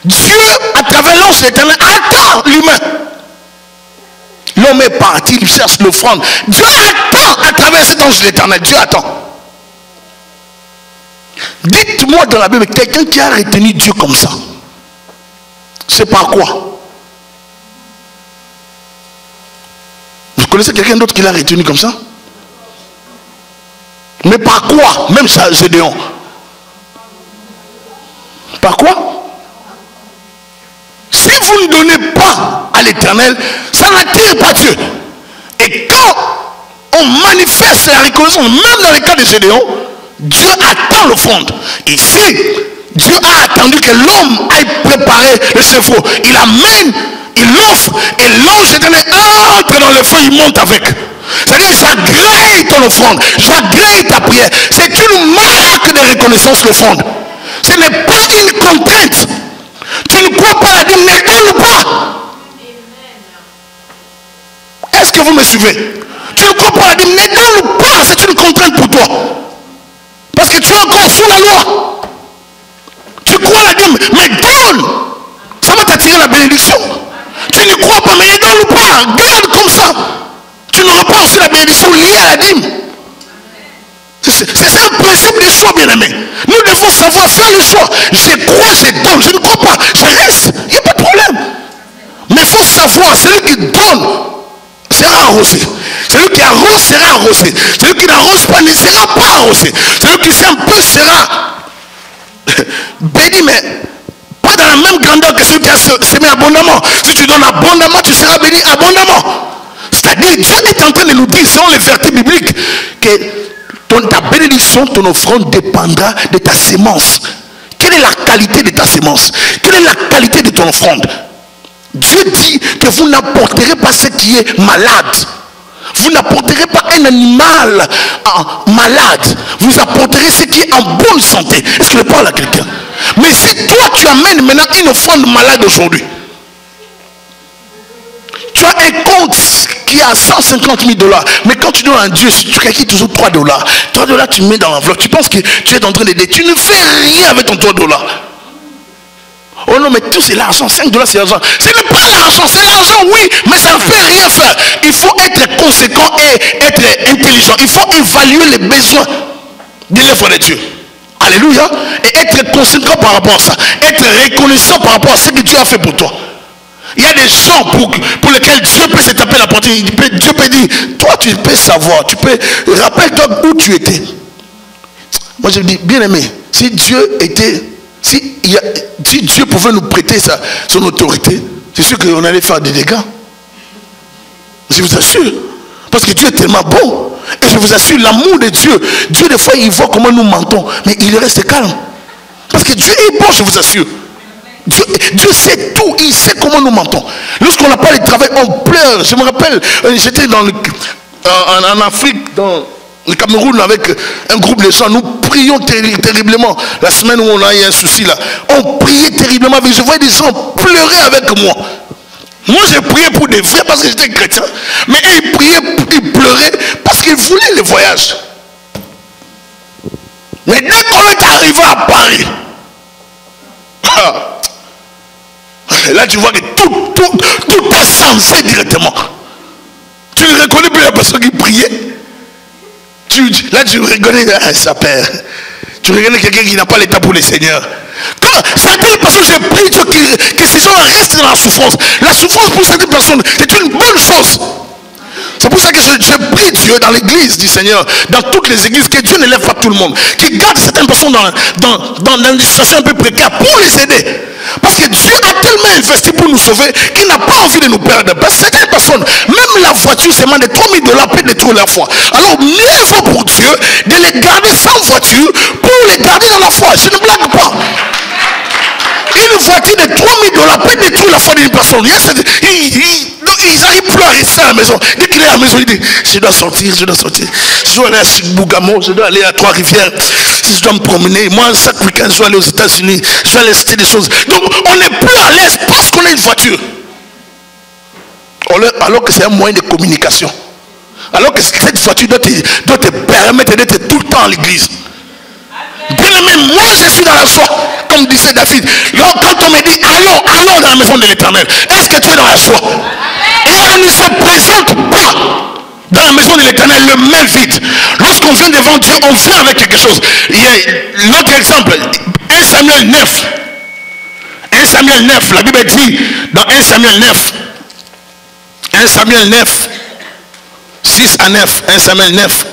Dieu, à travers l'ange de l'Éternel, attend l'humain. L'homme est parti, il cherche l'offrande. Dieu attend à travers cet ange de l'Éternel. Dieu attend. Dites-moi dans la Bible quelqu'un qui a retenu Dieu comme ça. C'est par quoi? Vous connaissez quelqu'un d'autre qui l'a retenu comme ça? Mais par quoi? Même Gédéon. Par quoi? Si vous ne donnez pas à l'Éternel, ça n'attire pas Dieu. Et quand on manifeste la reconnaissance, même dans le cas de Gédéon, Dieu attend l'offrande. Ici, Dieu a attendu que l'homme aille préparer le chevreau. Il amène, il l'offre, et l'ange éternel entre dans le feu, il monte avec. C'est-à-dire, j'agrée ton offrande, j'agrée ta prière. C'est une marque de reconnaissance, l'offrande. Ce n'est pas une contrainte. Tu ne crois pas la Bible, ne donne pas. Est-ce que vous me suivez? Tu ne crois pas la Bible, ne donne pas. C'est une contrainte pour toi. Parce que tu es encore sous la loi. Tu crois la dîme, mais donne. Ça va t'attirer la bénédiction. Tu ne crois pas, mais ne donne pas. Garde comme ça. Tu n'auras pas aussi la bénédiction liée à la dîme. C'est un principe du choix, bien-aimé. Nous devons savoir faire le choix. Je crois, je donne. Je ne crois pas, je reste. Il n'y a pas de problème. Mais il faut savoir, celui qui donne sera arrosé. Celui qui arrose sera arrosé. Celui qui n'arrose pas ne sera pas arrosé. Celui qui sait un peu sera béni, mais pas dans la même grandeur que celui qui a semé abondamment. Si tu donnes abondamment, tu seras béni abondamment. C'est-à-dire, Dieu est en train de nous dire, selon les vertus bibliques, que ta bénédiction, ton offrande dépendra de ta sémence. Quelle est la qualité de ta sémence? Quelle est la qualité de ton offrande? Dieu dit que vous n'apporterez pas ce qui est malade. Vous n'apporterez pas un animal malade. Vous apporterez ce qui est en bonne santé. Est-ce que je parle à quelqu'un? Mais si toi tu amènes maintenant une offrande malade aujourd'hui, tu as un compte qui est à 150 000 $, mais quand tu donnes à Dieu, tu calcules toujours $3. $3 tu mets dans l'enveloppe. Tu penses que tu es en train d'aider. Tu ne fais rien avec ton $3. Oh non, mais tout c'est l'argent. 5 $ c'est l'argent. Ce n'est pas l'argent, c'est l'argent. oui, mais ça ne fait rien faire. Il faut être conséquent et être intelligent. Il faut évaluer les besoins de l'œuvre de Dieu. Alléluia. Et être conséquent par rapport à ça. Être reconnaissant par rapport à ce que Dieu a fait pour toi. Il y a des gens pour lesquels Dieu peut se taper la poitrine. Dieu peut dire, toi tu peux savoir, tu peux, rappelle-toi où tu étais. Moi je dis, bien aimé, si Dieu était, si Dieu pouvait nous prêter son autorité, c'est sûr qu'on allait faire des dégâts. Je vous assure. Parce que Dieu est tellement bon. Et je vous assure, l'amour de Dieu, Dieu des fois il voit comment nous mentons, mais il reste calme. Parce que Dieu est bon, je vous assure. Dieu sait tout, il sait comment nous mentons. Lorsqu'on n'a pas le travail, on pleure. Je me rappelle, j'étais en Afrique, dans le Cameroun, avec un groupe de gens. Nous prions terriblement. La semaine où on a eu un souci là, on priait terriblement. Je voyais des gens pleurer avec moi. Moi j'ai prié pour des vrais parce que j'étais chrétien. Mais ils priaient, ils pleuraient parce qu'ils voulaient le voyage. Mais dès qu'on est arrivé à Paris, là tu vois que tout est sensé directement. Tu ne reconnais plus la personne qui priait. Là tu reconnais sa père. Tu reconnais quelqu'un qui n'a pas l'état pour le Seigneur. Quand certaines personnes, j'ai prié Dieu que ces gens restent dans la souffrance. La souffrance pour certaines personnes est une bonne chose. C'est pour ça que je prie Dieu dans l'église du Seigneur, dans toutes les églises, que Dieu ne lève pas tout le monde, qu'il garde certaines personnes dans une situation un peu précaire pour les aider. Parce que Dieu a tellement investi pour nous sauver qu'il n'a pas envie de nous perdre. Parce que certaines personnes, même la voiture seulement de 3 000 $ peut détruire leur foi. Alors mieux vaut pour Dieu de les garder sans voiture pour les garder dans la foi. Je ne blague pas. Une voiture de 3 000 $ peut détruire la foi d'une personne. Ils pleurent, ils restent à la maison. Dès qu'il est à la maison, il dit, je dois sortir. Je dois aller à Bougamo, je dois aller à Trois-Rivières. Je dois me promener. Moi, chaque week-end, je dois aller aux États-Unis. Je vais aller acheter des choses. Donc, on n'est plus à l'aise parce qu'on a une voiture. Alors que c'est un moyen de communication. Alors que cette voiture doit te permettre d'être tout le temps à l'église. Bien aimé, moi je suis dans la joie, comme disait David. Quand on me dit allons dans la maison de l'Éternel, est-ce que tu es dans la joie? Et on ne se présente pas dans la maison de l'Éternel le main vide. Lorsqu'on vient devant Dieu, on vient avec quelque chose. Il y a l'autre exemple, 1 Samuel 9. 1 Samuel 9, la Bible dit dans 1 Samuel 9, 1 Samuel 9, 6 à 9, 1 Samuel 9.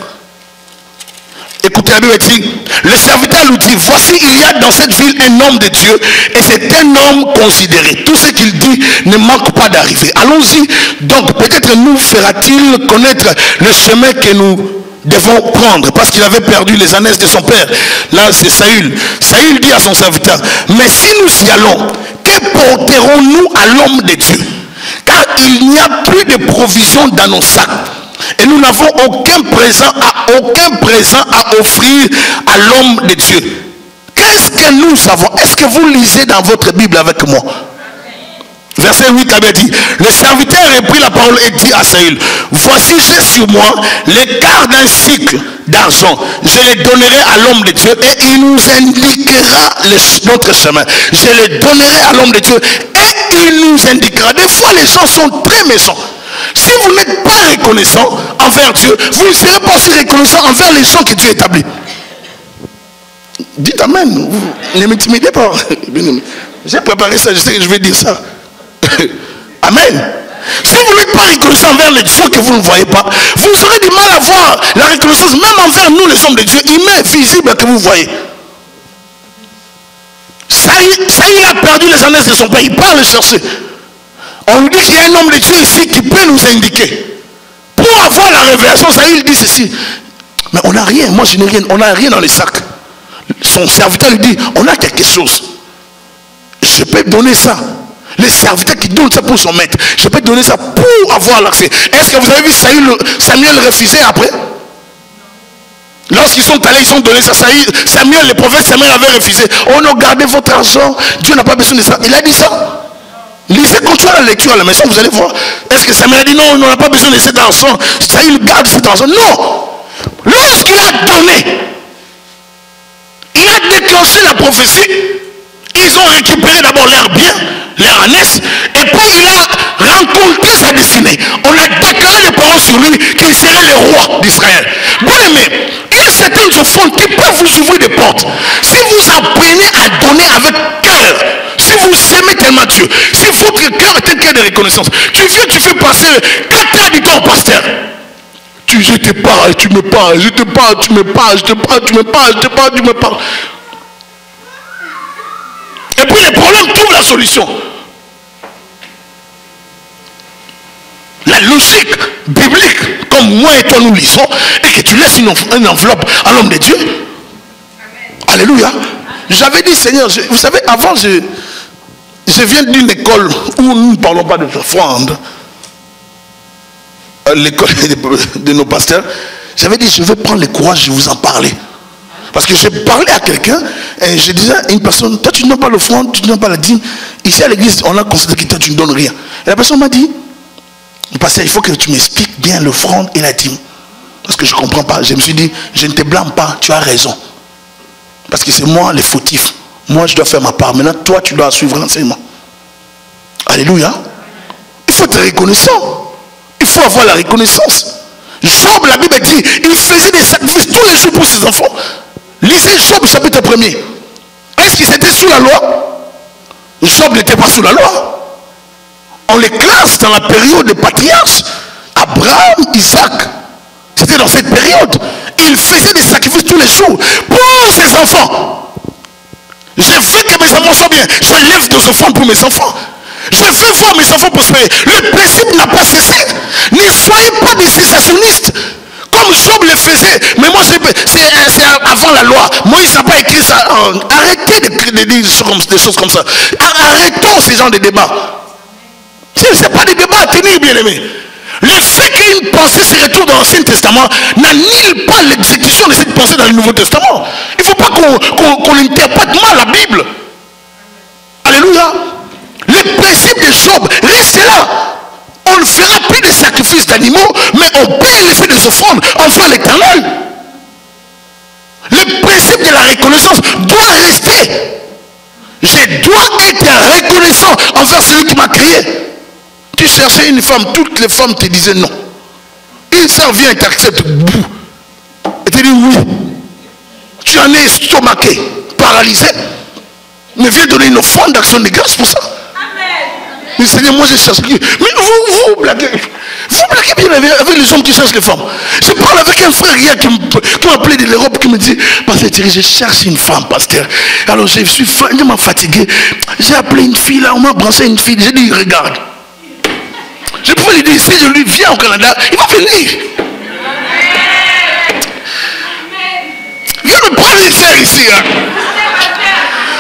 Écoutez, la Bible dit, le serviteur lui dit, voici il y a dans cette ville un homme de Dieu et c'est un homme considéré. Tout ce qu'il dit ne manque pas d'arriver. Allons-y. Donc peut-être nous fera-t-il connaître le chemin que nous devons prendre, parce qu'il avait perdu les ânesses de son père. Là c'est Saül. Saül dit à son serviteur, mais si nous y allons, que porterons-nous à l'homme de Dieu? Car il n'y a plus de provisions dans nos sacs. Et nous n'avons aucun présent à offrir à l'homme de Dieu. Qu'est-ce que nous avons? Est-ce que vous lisez dans votre Bible avec moi? Verset 8 avait dit, le serviteur reprit la parole et dit à Saül, voici j'ai sur moi le quart d'un cycle d'argent. Je le donnerai à l'homme de Dieu et il nous indiquera notre chemin. Je le donnerai à l'homme de Dieu et il nous indiquera. Des fois les gens sont très méchants. Si vous n'êtes pas reconnaissant envers Dieu, vous ne serez pas aussi reconnaissant envers les gens que Dieu établit. Dites amen. Ne m'intimidez pas. J'ai préparé ça, je sais que je vais dire ça. Amen. Si vous n'êtes pas reconnaissant envers les gens que vous ne voyez pas, vous aurez du mal à voir la reconnaissance même envers nous les hommes de Dieu. Il m'est visible que vous voyez. Saül a perdu les ânesses de son père. Il part le chercher. On lui dit qu'il y a un homme de Dieu ici qui peut nous indiquer. Pour avoir la révélation, Saül dit ceci. Mais on n'a rien, moi je n'ai rien, on n'a rien dans les sacs. Son serviteur lui dit, on a quelque chose. Je peux donner ça. Les serviteurs qui donnent ça pour son maître, je peux donner ça pour avoir l'accès. Est-ce que vous avez vu Samuel refuser après? Lorsqu'ils sont allés, ils ont donné ça. Samuel, le prophète Samuel avait refusé. Oh non, gardez votre argent. Dieu n'a pas besoin de ça. Il a dit ça. Lisez, continuez la lecture à la maison, vous allez voir. Est-ce que Samuel a dit non, on n'a pas besoin de cet argent? Saül garde cet argent. Non. Lorsqu'il a donné, il a déclenché la prophétie. Ils ont récupéré d'abord leurs biens, leurs ânesses, et puis il a rencontré compte. Si vous apprenez à donner avec cœur, si vous aimez tellement Dieu, si votre cœur est un cœur de reconnaissance, tu viens, tu fais passer 4 heures du temps au pasteur. Je te parle, tu me parles, je te parle, tu me parles, je te parle, tu me parles, je te parle, tu me parles. Et puis les problèmes trouvent la solution. La logique biblique, comme moi et toi nous lisons, et que tu laisses une enveloppe à l'homme de Dieu. Amen. Alléluia. J'avais dit, Seigneur, vous savez, avant, je viens d'une école où nous ne parlons pas de offrande. L'école de nos pasteurs. J'avais dit, je vais prendre le courage de vous en parler. Parce que j'ai parlé à quelqu'un et je disais à une personne, toi tu ne donnes pas l'offrande, tu ne donnes pas la dîme. Ici à l'église, on a considéré que toi tu ne donnes rien. Et la personne m'a dit, pasteur, il faut que tu m'expliques bien l'offrande et la dîme. Parce que je ne comprends pas. Je me suis dit, je ne te blâme pas, tu as raison. Parce que c'est moi le fautif. Moi je dois faire ma part. Maintenant toi tu dois suivre l'enseignement. Alléluia. Il faut être reconnaissant. Il faut avoir la reconnaissance. Job, la Bible dit, il faisait des sacrifices tous les jours pour ses enfants. Lisez Job chapitre 1er. Est-ce qu'il était sous la loi? Job n'était pas sous la loi. On les classe dans la période des patriarches. Abraham, Isaac. C'était dans cette période. Il faisait des sacrifices tous les jours pour ses enfants. Je veux que mes enfants soient bien. Je lève des offrandes pour mes enfants. Je veux voir mes enfants prospérer. Le principe n'a pas cessé. Ne soyez pas des cessationnistes. Comme Job le faisait. Mais moi, c'est avant la loi. Moïse n'a pas écrit ça. Arrêtez de dire des choses comme ça. Arrêtons ces genres de débats. Ce n'est pas des débats à tenir, bien aimés. Le fait qu'une pensée se retrouve dans l'Ancien Testament n'annule pas l'exécution de cette pensée dans le Nouveau Testament. Il ne faut pas qu'on interprète mal la Bible. Alléluia. Le principe de Job reste là. On ne fera plus de sacrifices d'animaux, mais on peut élever des offrandes envers l'Éternel. Le principe de la reconnaissance doit rester. Je dois être reconnaissant envers celui qui m'a créé. Tu cherchais une femme, toutes les femmes te disaient non. Une sœur vient et t'accepte. Et te dit oui. Tu en es estomaqué, paralysé. Mais viens donner une offrande d'action de grâce pour ça. Mais Seigneur, moi je cherche. Mais vous blaguez. Vous blaguez bien avec les hommes qui cherchent les femmes. Je parle avec un frère hier qui m'a appelé de l'Europe, qui me dit, pasteur Thierry, je cherche une femme, pasteur. Alors je suis vraiment fatigué. J'ai appelé une fille là, on m'a branché une fille. J'ai dit, regarde. Je pouvais lui dire, si je lui viens au Canada, il va venir. Viens me prendre une sœur ici. Hein.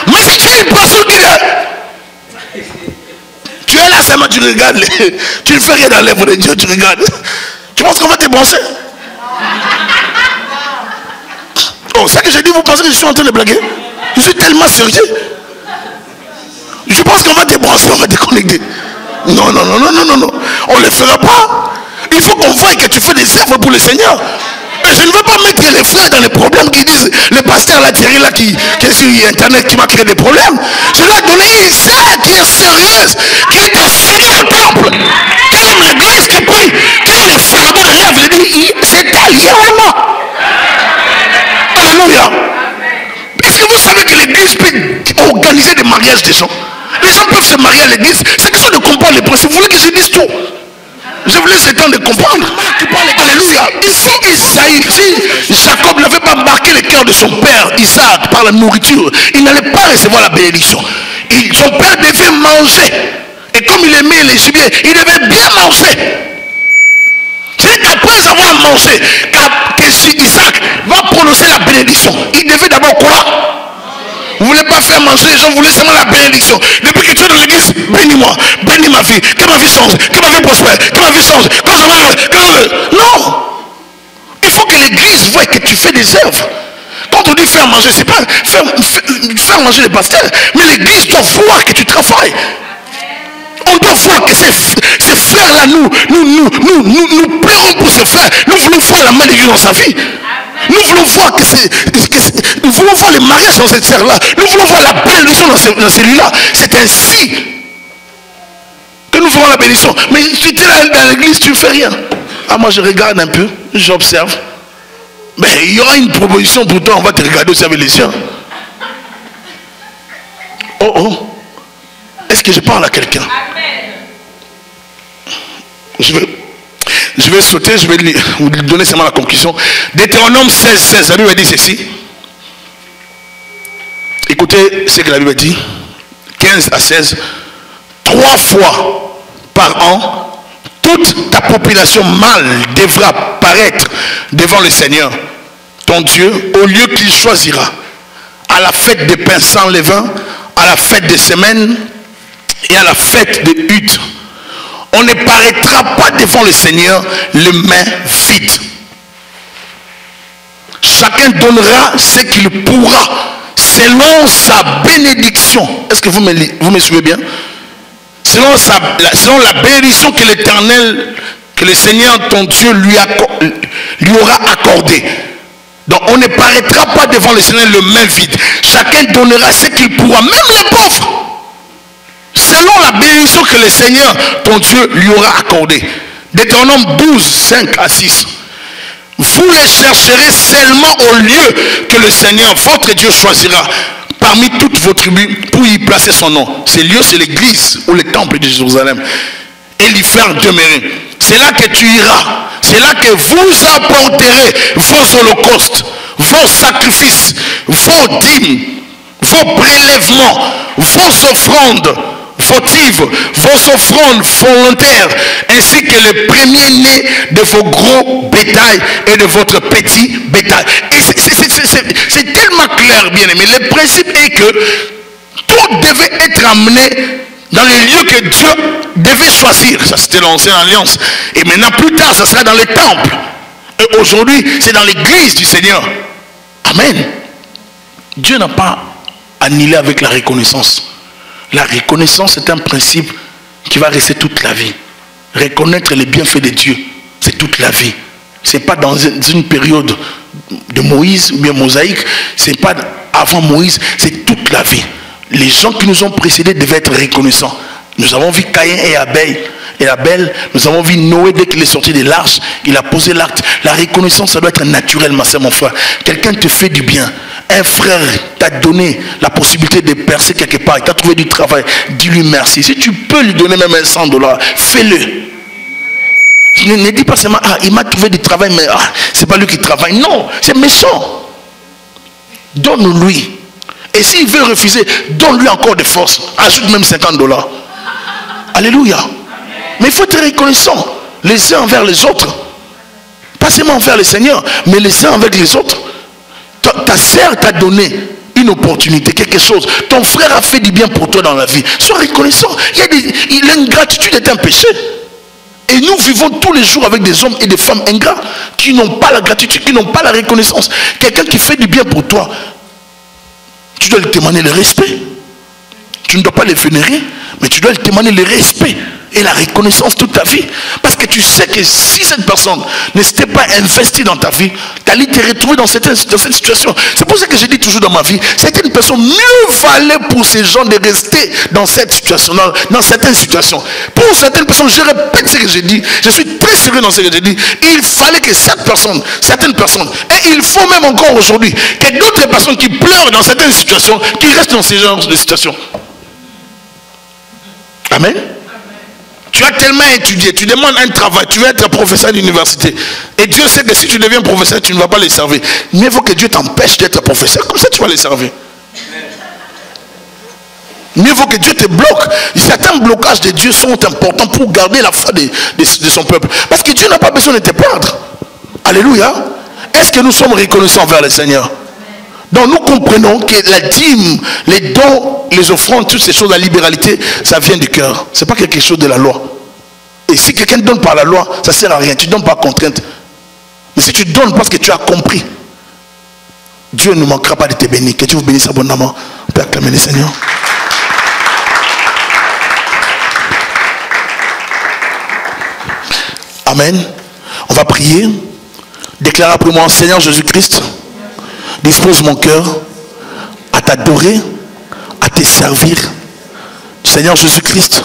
Mais si tu es une personne qui est... Tu es là seulement, tu regardes. Tu ne fais rien dans l'œuvre de Dieu, tu regardes. Tu penses qu'on va te brancher? Oh, c'est que j'ai dit, vous pensez que je suis en train de blaguer? Je suis tellement sérieux. Je pense qu'on va te brancher, on va te connecter. Non, non, non, non, non, non, non. On ne le fera pas. Il faut qu'on voie que tu fais des œuvres pour le Seigneur. Et je ne veux pas mettre les frères dans les problèmes qui disent, le pasteur là, Thierry là, qui est sur Internet, qui m'a créé des problèmes. Je dois donner une sœur qui est sérieuse, qui est enseignée au temple, qui aime l'église, qui prie, qui a les fardeaux de rêve. Je dis, c'est elle, il y a vraiment. Alléluia. Est-ce que vous savez que l'église peut organiser des mariages des gens? Les gens peuvent se marier à l'église. C'est question de comprendre les principes. Vous voulez que je dise tout? Je vous laisse le temps de comprendre. Alléluia. Ici, Isaïe, si Jacob n'avait pas marqué le cœur de son père, Isaac, par la nourriture, il n'allait pas recevoir la bénédiction. Son père devait manger. Et comme il aimait les gibiers, il devait bien manger. C'est qu'après avoir mangé, que Isaac va prononcer la bénédiction, il devait d'abord quoi? Vous ne voulez pas faire manger les gens, vous voulez seulement la bénédiction. Depuis que tu es dans l'église, bénis-moi, bénis ma vie, que ma vie change, que ma vie prospère, que ma vie change, que je me... Non. Il faut que l'église voie que tu fais des œuvres. Quand on dit faire manger, c'est pas faire manger les pasteurs, mais l'église doit voir que tu travailles. On doit voir que ces frères-là, nous pleurons pour ces frères. Nous voulons voir la main de Dieu dans sa vie. Nous voulons voir nous voulons voir les mariages dans cette sœur-là. Nous voulons voir la bénédiction dans celui-là. C'est ainsi que nous ferons la bénédiction. Mais si tu es dans l'église, tu ne fais rien. Ah, moi je regarde un peu, j'observe. Mais il y aura une proposition pour toi, on va te regarder aussi avec les yeux. Oh oh. Est-ce que je parle à quelqu'un? Je vais sauter, je vais vous donner seulement la conclusion. Deutéronome 16, 16, la Bible dit ceci. Écoutez ce que la Bible dit. 15 à 16. 3 fois par an, toute ta population mâle devra paraître devant le Seigneur, ton Dieu, au lieu qu'il choisira, à la fête des pains sans levain, à la fête des semaines et à la fête des huttes. On ne paraîtra pas devant le Seigneur les mains vides. Chacun donnera ce qu'il pourra selon sa bénédiction. Est-ce que vous me suivez bien? Selon la bénédiction que l'Éternel, que le Seigneur ton Dieu lui aura accordée. Donc on ne paraîtra pas devant le Seigneur les mains vides. Chacun donnera ce qu'il pourra, même les pauvres, selon la bénédiction que le Seigneur ton Dieu lui aura accordée. Deutéronome 12, 5 à 6. Vous les chercherez seulement au lieu que le Seigneur votre Dieu choisira parmi toutes vos tribus pour y placer son nom. Ce lieu, c'est l'église ou le temple de Jérusalem, et l'y faire demeurer. C'est là que tu iras. C'est là que vous apporterez vos holocaustes, vos sacrifices, vos dîmes, vos prélèvements, vos offrandes votives, vos offrandes volontaires, ainsi que les premiers-nés de vos gros bétail et de votre petit bétail. Et c'est tellement clair, bien aimé. Le principe est que tout devait être amené dans les lieux que Dieu devait choisir. Ça, c'était l'ancienne alliance. Et maintenant, plus tard, ça sera dans les temples. Et aujourd'hui, c'est dans l'église du Seigneur. Amen. Dieu n'a pas annihilé avec la reconnaissance. La reconnaissance est un principe qui va rester toute la vie. Reconnaître les bienfaits de Dieu, c'est toute la vie. Ce n'est pas dans une période de Moïse ou bien mosaïque, ce n'est pas avant Moïse, c'est toute la vie. Les gens qui nous ont précédés devaient être reconnaissants. Nous avons vu Caïn et Abel, nous avons vu Noé dès qu'il est sorti de l'arche, il a posé l'acte. La reconnaissance, ça doit être naturel, ma soeur, mon frère. Quelqu'un te fait du bien. Un frère t'a donné la possibilité de percer quelque part, il t'a trouvé du travail, dis-lui merci. Si tu peux lui donner même $100, fais-le. Ne dis pas seulement, ah, il m'a trouvé du travail, mais ah, c'est pas lui qui travaille. Non, c'est méchant. Donne-lui. Et s'il veut refuser, donne-lui encore de force. Ajoute même $50. Alléluia. Mais il faut être reconnaissant les uns envers les autres. Pas seulement envers le Seigneur, mais les uns avec les autres. Ta sœur t'a donné une opportunité, quelque chose. Ton frère a fait du bien pour toi dans la vie. Sois reconnaissant. L'ingratitude est un péché. Et nous vivons tous les jours avec des hommes et des femmes ingrats qui n'ont pas la gratitude, qui n'ont pas la reconnaissance. Quelqu'un qui fait du bien pour toi, tu dois lui témoigner le respect. Tu ne dois pas le vénérer, mais tu dois lui témoigner le respect et la reconnaissance toute ta vie. Parce que tu sais que si cette personne ne s'était pas investie dans ta vie, tu allais te retrouver dans cette situation. C'est pour ça que je dis toujours dans ma vie, certaines personnes, mieux valait pour ces gens de rester dans cette situation, dans certaines situations. Pour certaines personnes, je répète ce que je dis, je suis très sérieux dans ce que je dis, il fallait que certaines personnes, et il faut même encore aujourd'hui, que d'autres personnes qui pleurent dans certaines situations, qui restent dans ces genres de situations. Amen. Tu as tellement étudié, tu demandes un travail, tu veux être professeur d'université. Et Dieu sait que si tu deviens professeur, tu ne vas pas les servir. Mais il faut que Dieu t'empêche d'être professeur, comme ça tu vas les servir. Mieux vaut que Dieu te bloque. Certains blocages de Dieu sont importants pour garder la foi de son peuple. Parce que Dieu n'a pas besoin de te perdre. Alléluia. Est-ce que nous sommes reconnaissants envers le Seigneur? Donc nous comprenons que la dîme, les dons, les offrandes, toutes ces choses, la libéralité, ça vient du cœur. Ce n'est pas quelque chose de la loi. Et si quelqu'un donne par la loi, ça ne sert à rien. Tu donnes par contrainte. Mais si tu donnes parce que tu as compris, Dieu ne manquera pas de te bénir. Que Dieu vous bénisse abondamment. On peut acclamer le Seigneur. Amen. On va prier. Déclare après moi, Seigneur Jésus-Christ, dispose mon cœur à t'adorer, à te servir. Seigneur Jésus-Christ,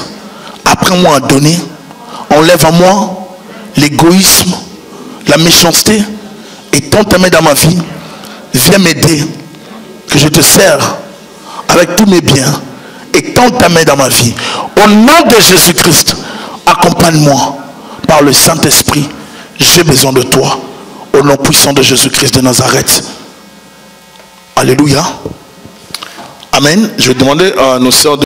apprends-moi à donner. Enlève à moi l'égoïsme, la méchanceté. étends ta main dans ma vie, viens m'aider, que je te sers avec tous mes biens, étends ta main dans ma vie. Au nom de Jésus-Christ, accompagne-moi par le Saint-Esprit. J'ai besoin de toi. Au nom puissant de Jésus-Christ de Nazareth. Alléluia. Amen. Je vais demander à nos sœurs de